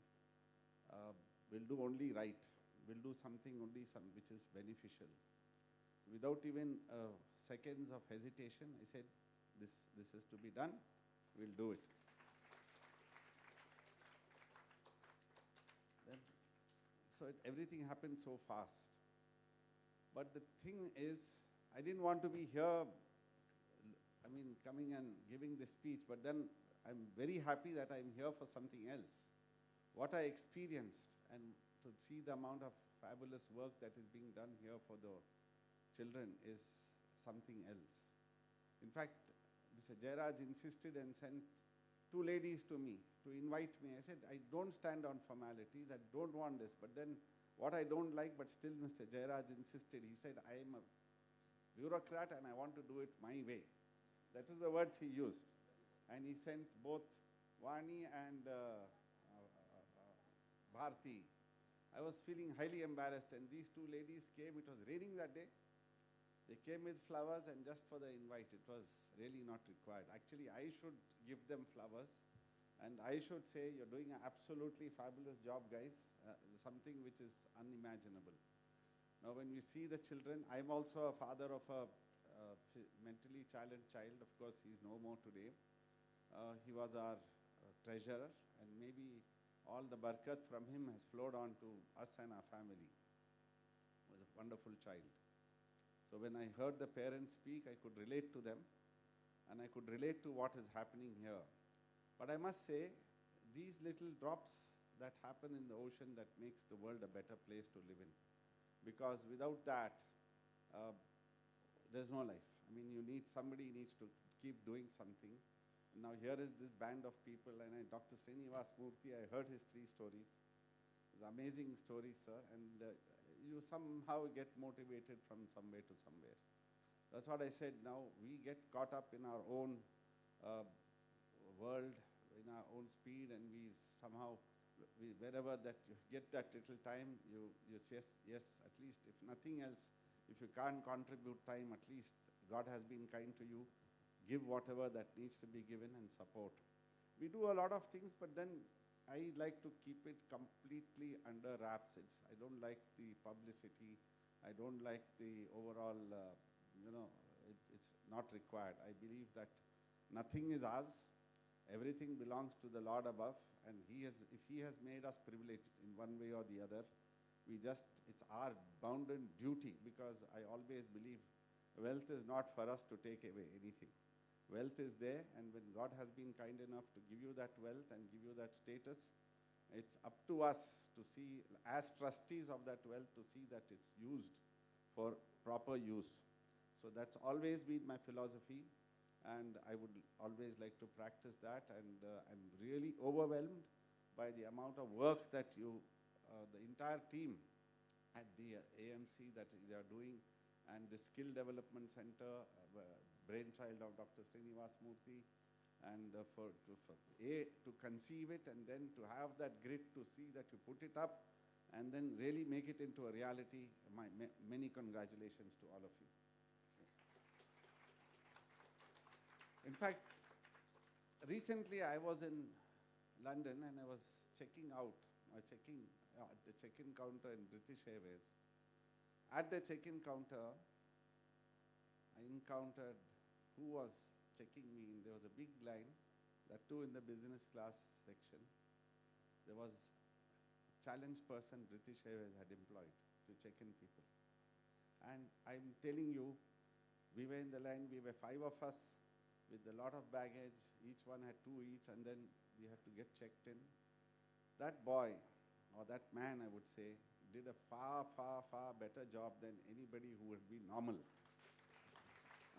will do only right, will do something only which is beneficial. Without even seconds of hesitation, I said, this is to be done, we'll do it. Everything happened so fast. But the thing is, I didn't want to be here, coming and giving this speech, but then I'm very happy that I'm here for something else. What I experienced, and to see the amount of fabulous work that is being done here for the children, is something else. In fact, Mr. Jairaj insisted and sent two ladies to me to invite me. I said, I don't stand on formalities, I don't want this. But then what I don't like, but still Mr. Jairaj insisted. He said, I am a bureaucrat and I want to do it my way. That is the words he used. And he sent both Vani and Bharti. I was feeling highly embarrassed, and these two ladies came. It was raining that day. They came with flowers, and just for the invite, it was really not required. Actually, I should give them flowers, and I should say, you're doing an absolutely fabulous job, guys, something which is unimaginable. Now, when we see the children, I'm also a father of a mentally challenged child. Of course, he's no more today. He was our treasurer, and maybe all the barakat from him has flowed on to us and our family. He was a wonderful child. So when I heard the parents speak, I could relate to them, and I could relate to what is happening here. But I must say, these little drops that happen in the ocean, that makes the world a better place to live in. Because without that, there's no life. Somebody needs to keep doing something. Now here is this band of people, and Dr. Srinivas Murthy, I heard his 3 stories. It's amazing stories, sir, and you somehow get motivated from somewhere to somewhere. That's what I said. Now we get caught up in our own world, in our own speed, and we somehow, wherever that you get that little time, you say, yes, at least if nothing else, if you can't contribute time, at least God has been kind to you. Give whatever that needs to be given and support. We do a lot of things, but then I like to keep it completely under wraps. I don't like the publicity. I don't like the overall, it's not required. I believe that nothing is ours. Everything belongs to the Lord above, and if He has made us privileged in one way or the other, it's our bounden duty, because I always believe wealth is not for us to take away anything. Wealth is there, and when God has been kind enough to give you that wealth and give you that status, it's up to us to see, as trustees of that wealth, to see that it's used for proper use. So that's always been my philosophy, and I would always like to practice that, and I'm really overwhelmed by the amount of work that the entire team at the AMC that they are doing, and the Skill Development Center, brainchild of Dr. Srinivas Murthy, and to conceive it, and then to have that grit to see that you put it up, and then really make it into a reality. Many congratulations to all of you. In fact, recently I was in London, and I was checking at the check-in counter in British Airways, at the check-in counter, I encountered who was checking me in. There was a big line, that too in the business class section. There was a challenged person British Airways had employed to check in people. And I'm telling you, we were in the line, we were 5 of us with a lot of baggage. Each one had 2 each, and then we had to get checked in. That boy, or that man I would say, did a far, far, far better job than anybody who would be normal.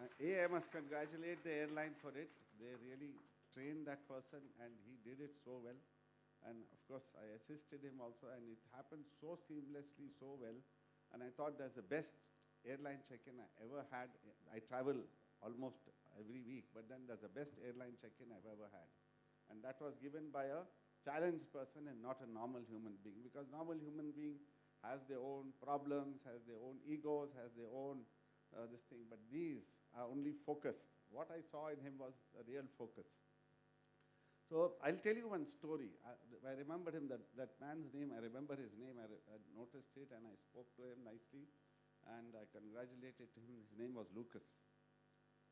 I must congratulate the airline for it. They really trained that person and he did it so well. And of course, I assisted him also, and it happened so seamlessly, so well. And I thought that's the best airline check-in I ever had. I travel almost every week, but then that's the best airline check-in I've ever had. And that was given by a challenged person and not a normal human being, because normal human being has their own problems, has their own egos, has their own this thing, but these are only focused. What I saw in him was a real focus. So I'll tell you one story. I remember him, that man's name, I remember his name, I noticed it and I spoke to him nicely and I congratulated him. His name was Lucas.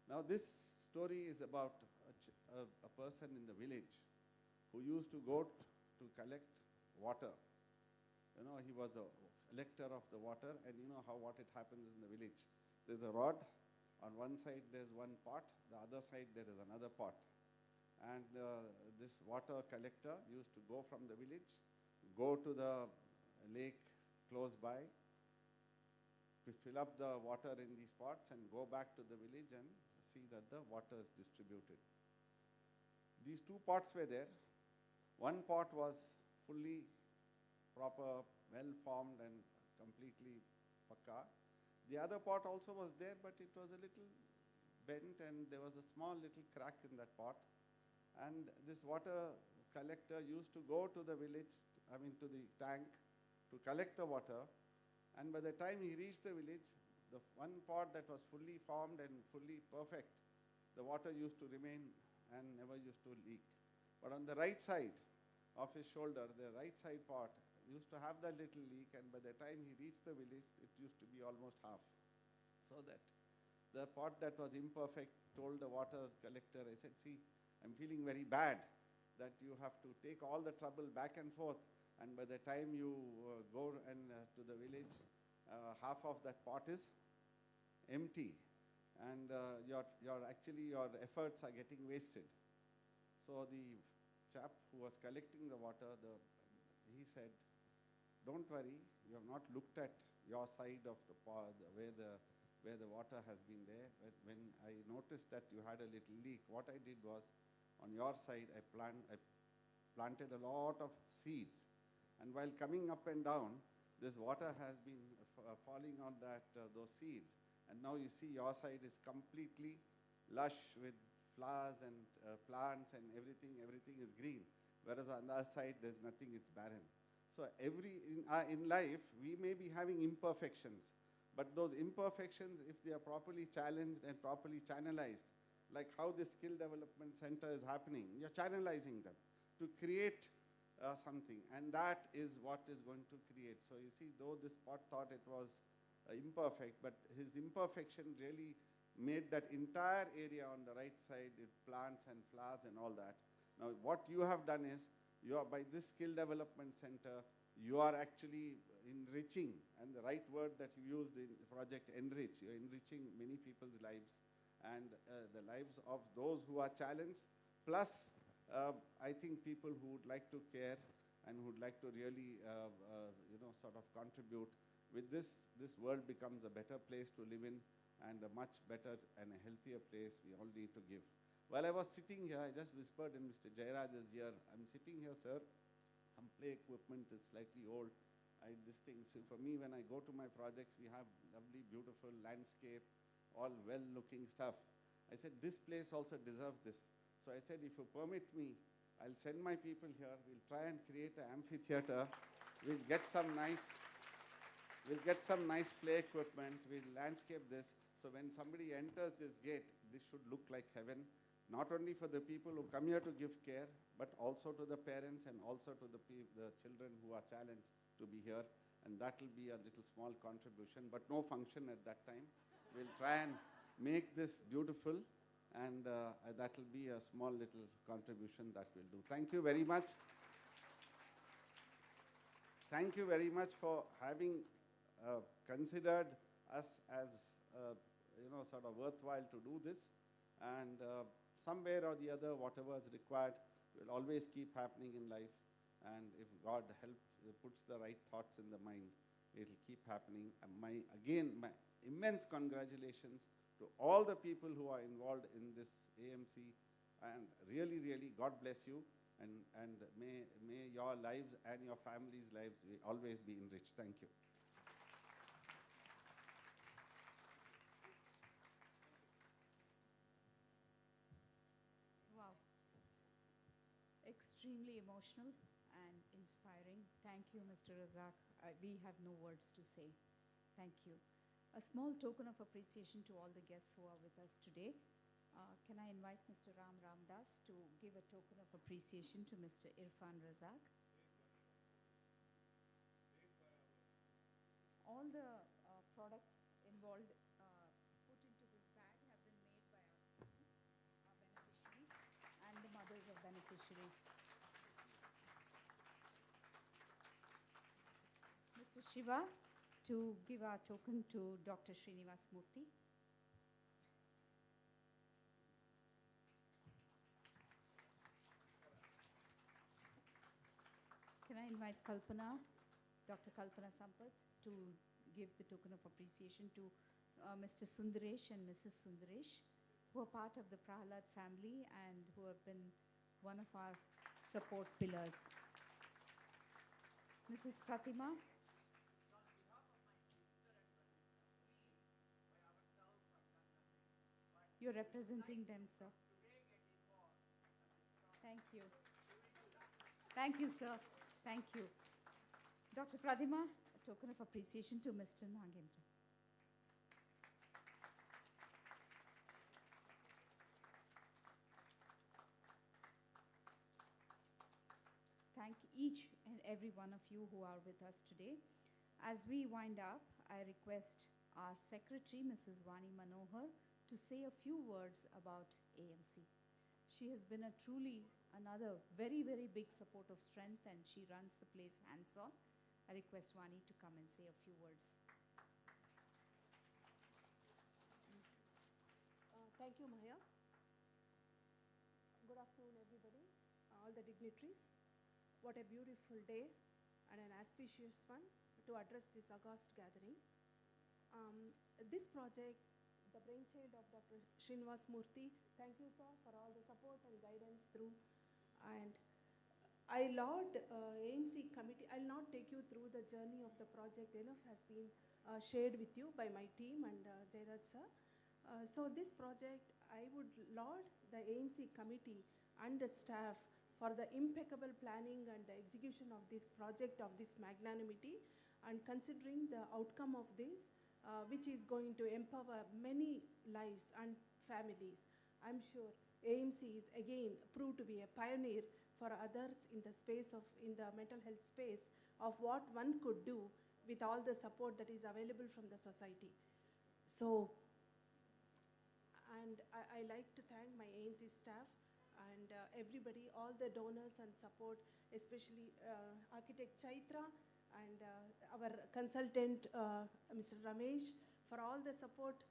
Now this story is about a person in the village who used to go to collect water. You know, he was a collector of the water, and you know what it happens in the village. There's a rod, on one side there's one pot, the other side there is another pot. And this water collector used to go from the village, go to the lake close by, to fill up the water in these pots and go back to the village and see that the water is distributed. These 2 pots were there. One pot was fully proper, well-formed and completely pakka. The other pot also was there, but it was a little bent and there was a small little crack in that pot. And this water collector used to go to the village, to the tank to collect the water. And by the time he reached the village, the one pot that was fully formed and fully perfect, the water used to remain and never used to leak. But on the right side of his shoulder, the right side pot used to have that little leak, and by the time he reached the village, it used to be almost half. So that the pot that was imperfect told the water collector, I said, see, I'm feeling very bad that you have to take all the trouble back and forth, and by the time you go to the village, half of that pot is empty, and your efforts are getting wasted. So the chap who was collecting the water, he said, don't worry, you have not looked at your side of the pot, where the water has been there. When I noticed that you had a little leak, what I did was, on your side, I planted a lot of seeds. And while coming up and down, this water has been falling on those seeds. And now you see your side is completely lush with flowers and plants and everything is green. Whereas on the other side, there's nothing, it's barren. So in life, we may be having imperfections, but those imperfections, if they are properly challenged and properly channelized, like how the Skill Development Center is happening, you're channelizing them to create something, and that is what is going to create. So you see, though this pot thought it was imperfect, but his imperfection really made that entire area on the right side with plants and flowers and all that. Now what you have done is, by this Skill Development Center, you are actually enriching, and the right word that you used in Project Enrich, you're enriching many people's lives and the lives of those who are challenged, plus I think people who would like to care and who would like to really sort of contribute. With this world becomes a better place to live in and a much better and a healthier place we all need to give. While I was sitting here, I just whispered in Mr. Jairaj's ear, I'm sitting here, sir, some play equipment is slightly old. So for me, when I go to my projects, we have lovely, beautiful landscape, all well-looking stuff. I said, this place also deserves this. So I said, if you permit me, I'll send my people here. We'll try and create an amphitheater. We'll get some nice play equipment. We'll landscape this. So when somebody enters this gate, this should look like heaven. Not only for the people who come here to give care, but also to the parents and also to the children who are challenged to be here. and that will be a little small contribution, but no function at that time. We'll try and make this beautiful, and that will be a small little contribution that we'll do. Thank you very much. Thank you very much for having considered us as, sort of worthwhile to do this. And somewhere or the other, whatever is required will always keep happening in life. And if God puts the right thoughts in the mind, it will keep happening. And my immense congratulations to all the people who are involved in this AMC. And really, really, God bless you. And may your lives and your family's lives always be enriched. Thank you. Wow. Extremely emotional and inspiring. Thank you, Mr. Razak. We have no words to say. Thank you. A small token of appreciation to all the guests who are with us today. Can I invite Mr. Ram Ramdas to give a token of appreciation to Mr. Irfan Razak? All the products involved put into this bag have been made by our students, our beneficiaries, and the mothers of beneficiaries. Mr. Shiva, to give our token to Dr. Srinivas Murthy. Can I invite Kalpana, Dr. Kalpana Sampath, to give the token of appreciation to Mr. Sundaresh and Mrs. Sundaresh, who are part of the Prahalad family and who have been one of our support pillars. Mrs. Pratima. You're representing them, sir. Thank you. Thank you, sir. Thank you. Dr. Pratima, a token of appreciation to Mr. Nagendra. Thank each and every one of you who are with us today. As we wind up, I request our secretary, Mrs. Vani Manohar, to say a few words about AMC. She has been another very, very big support of strength, and she runs the place hands-on. I request Vani to come and say a few words. Thank you, Maya. Good afternoon, everybody, all the dignitaries. What a beautiful day and an auspicious one to address this august gathering. This project, the brainchild of Dr. Srinivas Murthy. Thank you, sir, for all the support and guidance through. And I laud AMC committee. I'll not take you through the journey of the project. Enough has been shared with you by my team and Jairaj sir. So this project, I would laud the AMC committee and the staff for the impeccable planning and the execution of this project of this magnanimity, and considering the outcome of this, which is going to empower many lives and families. I'm sure AMC is again proved to be a pioneer for others in the mental health space of what one could do with all the support that is available from the society. So, and I like to thank my AMC staff and everybody, all the donors and support, especially architect Chaitra and our consultant, Mr. Ramesh, for all the support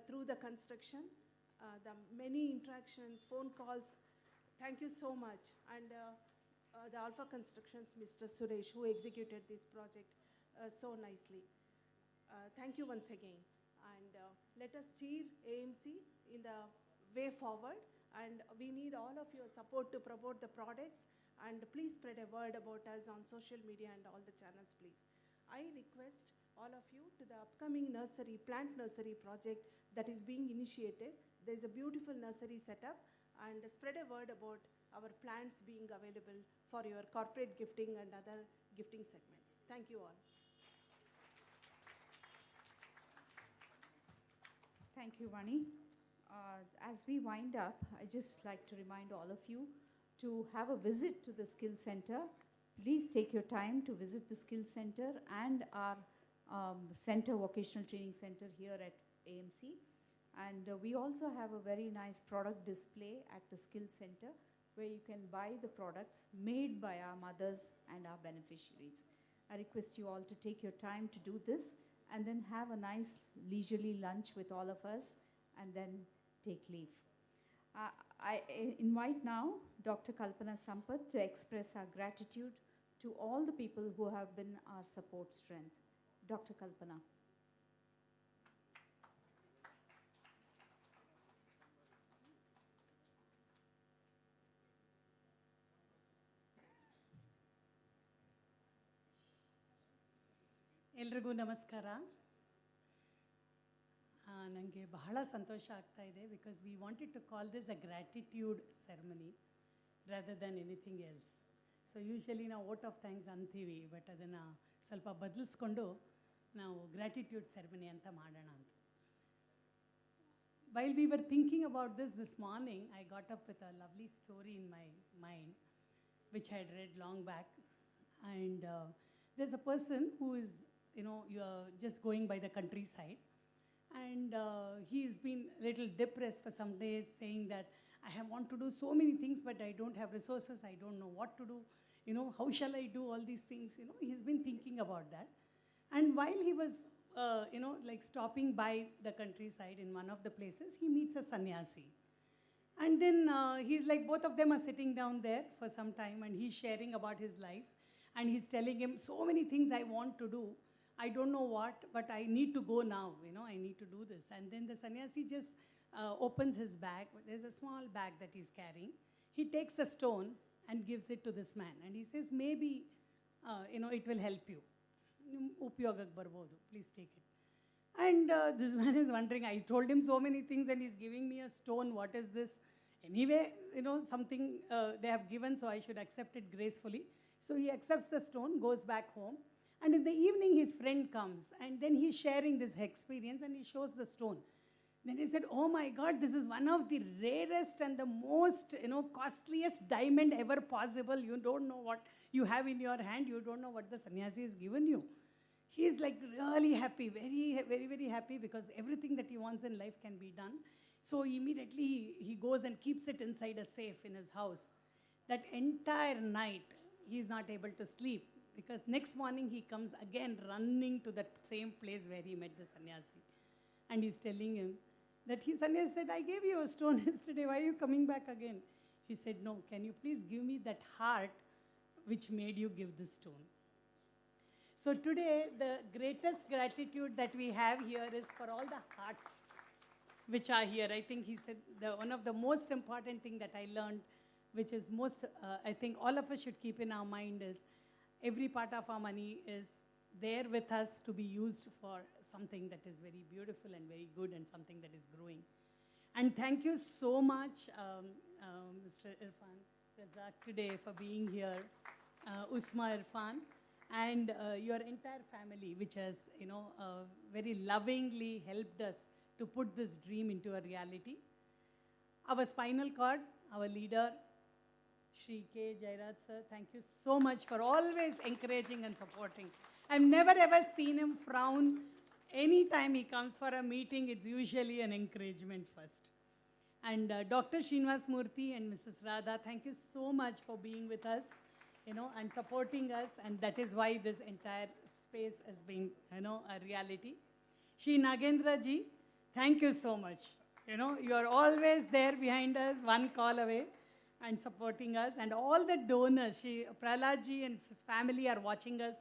through the construction, the many interactions, phone calls. Thank you so much. And the Alpha Constructions, Mr. Suresh, who executed this project so nicely. Thank you once again. And let us cheer AMC in the way forward. And we need all of your support to promote the products. And please spread a word about us on social media and all the channels, please. I request all of you to the upcoming plant nursery project that is being initiated. There's a beautiful nursery setup, and spread a word about our plants being available for your corporate gifting and other gifting segments. Thank you all. Thank you, Vani. As we wind up, I'd just like to remind all of you to have a visit to the Skill Center please take your time to visit the Skill Center and our center, Vocational Training Center here at AMC. And we also have a very nice product display at the Skill Center where you can buy the products made by our mothers and our beneficiaries. I request you all to take your time to do this and then have a nice leisurely lunch with all of us and then take leave. I invite now Dr. Kalpana Sampath to express our gratitude to all the people who have been our support strength. Dr. Kalpana. ಎಲ್ರಿಗೂ ನಮಸ್ಕಾರ. ನನಗೆ ಬಹಳ ಸಂತೋಷ ಆಗ್ತಾ ಇದೆ because we wanted to call this a gratitude ceremony rather than anything else. So usually ನಾವು vote of thanks ಅಂತೀವಿ, but ಅದನ್ನು ಸ್ವಲ್ಪ ಬದಲಿಸ್ಕೊಂಡು ನಾವು ಗ್ರ್ಯಾಟಿಟ್ಯೂಡ್ ಸೆರೆಮನಿ ಅಂತ ಮಾಡೋಣ ಅಂತ. While we were thinking about this morning, I got up with a lovely story in my mind, which I had read long back. And there's a person who is, you're just going by the countryside. And he's been a little depressed for some days, saying that I want to do so many things, but I don't have resources. I don't know what to do. How shall I do all these things? He's been thinking about that. And while he was, like stopping by the countryside in one of the places, he meets a sannyasi. And then he's like, both of them are sitting down there for some time, and he's sharing about his life. And he's telling him, so many things I want to do. I don't know what, but I need to go now, I need to do this. And then the sannyasi just opens his bag. There's a small bag that he's carrying. He takes a stone and gives it to this man. And he says, maybe, it will help you. Upyogak barbodu, please take it. And this man is wondering, I told him so many things and he's giving me a stone. What is this? Anyway, something they have given, so I should accept it gracefully. So he accepts the stone, goes back home. And in the evening, his friend comes, and then he's sharing this experience, and he shows the stone. Then he said, oh my God, this is one of the rarest and the most, costliest diamond ever possible. You don't know what you have in your hand. You don't know what the sannyasi has given you. He's like really happy, very, very, very happy, because everything that he wants in life can be done. So immediately he goes and keeps it inside a safe in his house. That entire night, he's not able to sleep, because next morning he comes again running to that same place where he met the sannyasi. And he's telling him that sannyasi said, I gave you a stone yesterday, why are you coming back again? He said, no, can you please give me that heart which made you give the stone? So today, the greatest gratitude that we have here is for all the hearts which are here. I think he said one of the most important thing that I learned, which is most, I think all of us should keep in our mind, is every part of our money is there with us to be used for something that is very beautiful and very good and something that is growing. And thank you so much, Mr. Irfan Razak, today for being here, Usma Irfan, and your entire family, which has, very lovingly helped us to put this dream into a reality. Our spinal cord, our leader, Shri K. Jairaj sir, thank you so much for always encouraging and supporting. I've never ever seen him frown. Anytime he comes for a meeting, it's usually an encouragement first. And Dr. Srinivas Murthy and Mrs. Radha, thank you so much for being with us, and supporting us. And that is why this entire space has been, a reality. Shri Nagendra ji, thank you so much. You are always there behind us, one call away, and supporting us. And all the donors, Shri Prahlad ji and his family are watching us.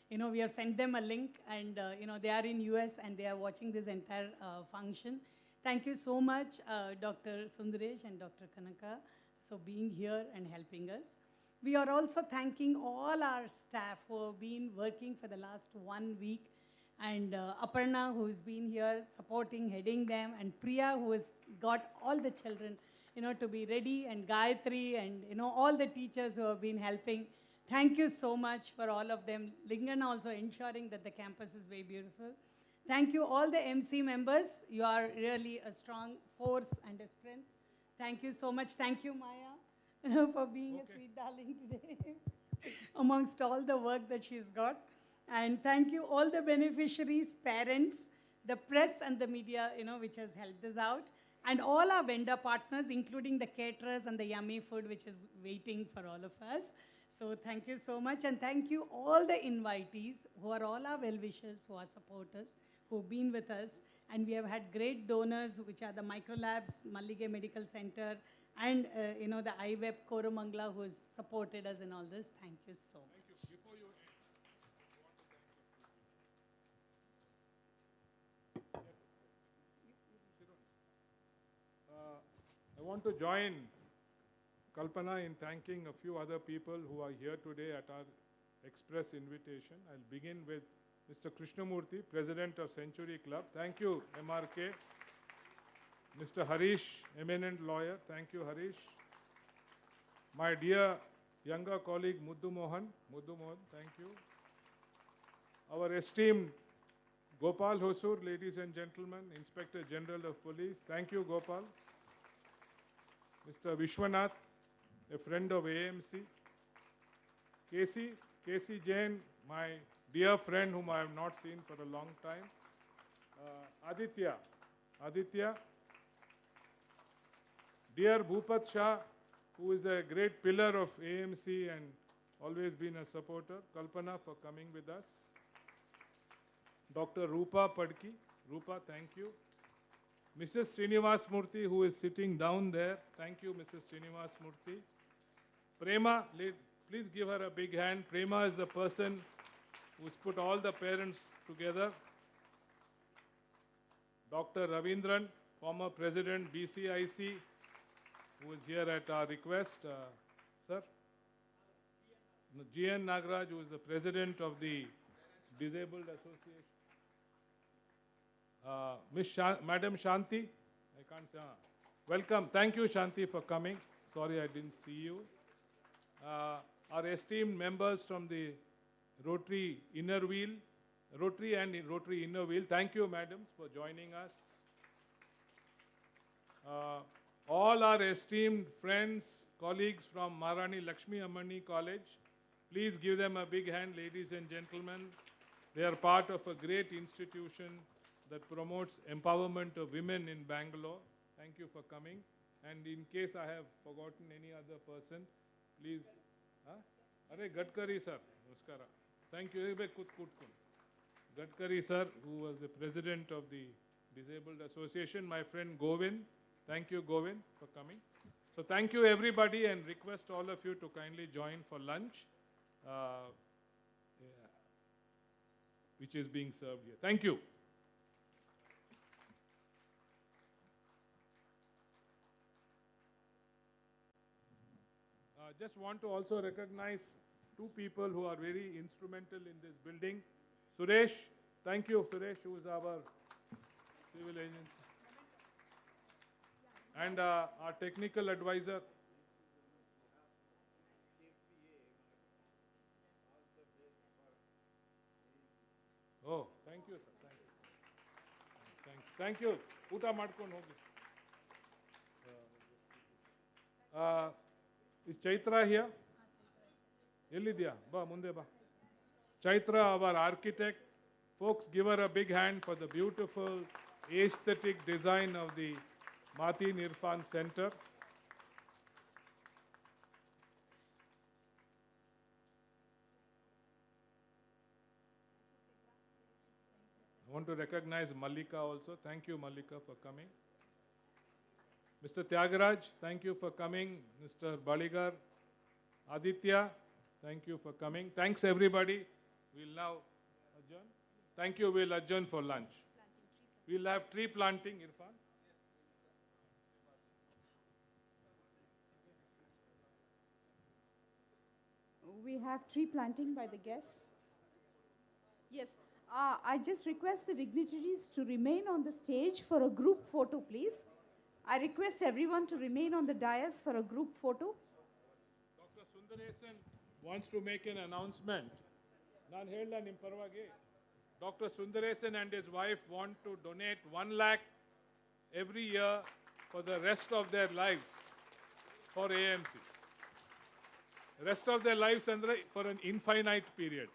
We have sent them a link, and they are in US and they are watching this entire function. Thank you so much, Dr. Sundaresh and Dr. Kanaka, for being here and helping us. We are also thanking all our staff who have been working for the last 1 week, and Aparna, who has been here supporting, heading them, and Priya, who has got all the children, to be ready, and Gayatri, and all the teachers who have been helping. Thank you so much for all of them. Lingan also ensuring that the campus is very beautiful. Thank you all the MC members. You are really a strong force and a strength. Thank you so much. Thank you, Maya, for being a sweet darling today. amongst all the work that she's got. And thank you all the beneficiaries, parents, the press and the media, which has helped us out, and all our vendor partners, including the caterers and the yummy food which is waiting for all of us. So thank you so much, and thank you all the invitees who are all our well-wishers, who are supporters, who've been with us. And we have had great donors, which are the Microlabs, Mallige Medical Center, and the IWeb Koromangala, who has supported us in all this. Thank you so much. Thank you. Before you end, I want to join Kalpana in thanking a few other people who are here today at our express invitation. I'll begin with Mr. Krishnamurthy, President of Century Club. Thank you, MRK. Mr. Harish, eminent lawyer. Thank you, Harish. My dear younger colleague, Muddu Mohan. Thank you. Our esteemed Gopal Hosur, ladies and gentlemen, Inspector General of Police. Thank you, Gopal. Mr. Vishwanath, a friend of AMC. Casey Jain, my dear friend whom I have not seen for a long time. Aditya. Dear Bhupat Shah, who is a great pillar of AMC and always been a supporter. Kalpana for coming with us. Dr. Rupa Padki. Rupa, thank you. Mrs. Srinivas Murthy, who is sitting down there. Thank you, Mrs. Srinivas Murthy. Prema, please give her a big hand. Prema is the person who's put all the parents together. Dr. Ravindran, former President BCIC, who is here at our request. Sir? GN Nagaraj, who is the President of the Disabled Association. Madam Shanti, I can't say. Welcome. Thank you, Shanti, for coming. Sorry I didn't see you. Our esteemed members from the Rotary and Rotary Inner Wheel. Thank you, madams, for joining us. All our esteemed friends, colleagues from Maharani Lakshmi Ammani College. Please give them a big hand, ladies and gentlemen. They are part of a great institution that promotes empowerment of women in Bangalore. Thank you for coming. And in case I have forgotten any other person, please. Are Gadkari sir, Namaskara. Thank you. Gadkari sir, who was the president of the Disabled Association, my friend Govind. Thank you, Govind, for coming. So thank you, everybody, and request all of you to kindly join for lunch, which is being served here. Thank you. Just want to also recognize two people who are very instrumental in this building. Suresh, thank you, Suresh, who is our civil agent. And our technical advisor. Oh, thank you, sir. Thank you. Uta ಮಾಡ್ಕೊಂಡು ಹೋಗಿ. Is Chaitra here? Ellidya? Ba, munde ba. Chaitra, our architect. Folks, give her a big hand for the beautiful aesthetic design of the Matheen Irfan Center. I want to recognize Mallika also. Thank you, Mallika, for coming. Mr. Tyagaraj, thank you for coming. Mr. Baligar, Aditya, thank you for coming. Thanks, everybody. We'll now adjourn. Thank you. We'll adjourn for lunch. We'll have tree planting, Irfan. We have tree planting by the guests. Yes, I just request the dignitaries to remain on the stage for a group photo, please. I request everyone to remain on the dais for a group photo. Dr. Sundaresan wants to make an announcement. Nan helda nim parvage. Dr. Sundaresan and his wife want to donate 1 lakh every year for the rest of their lives for AMC. rest of their lives, Chandra, for an infinite period.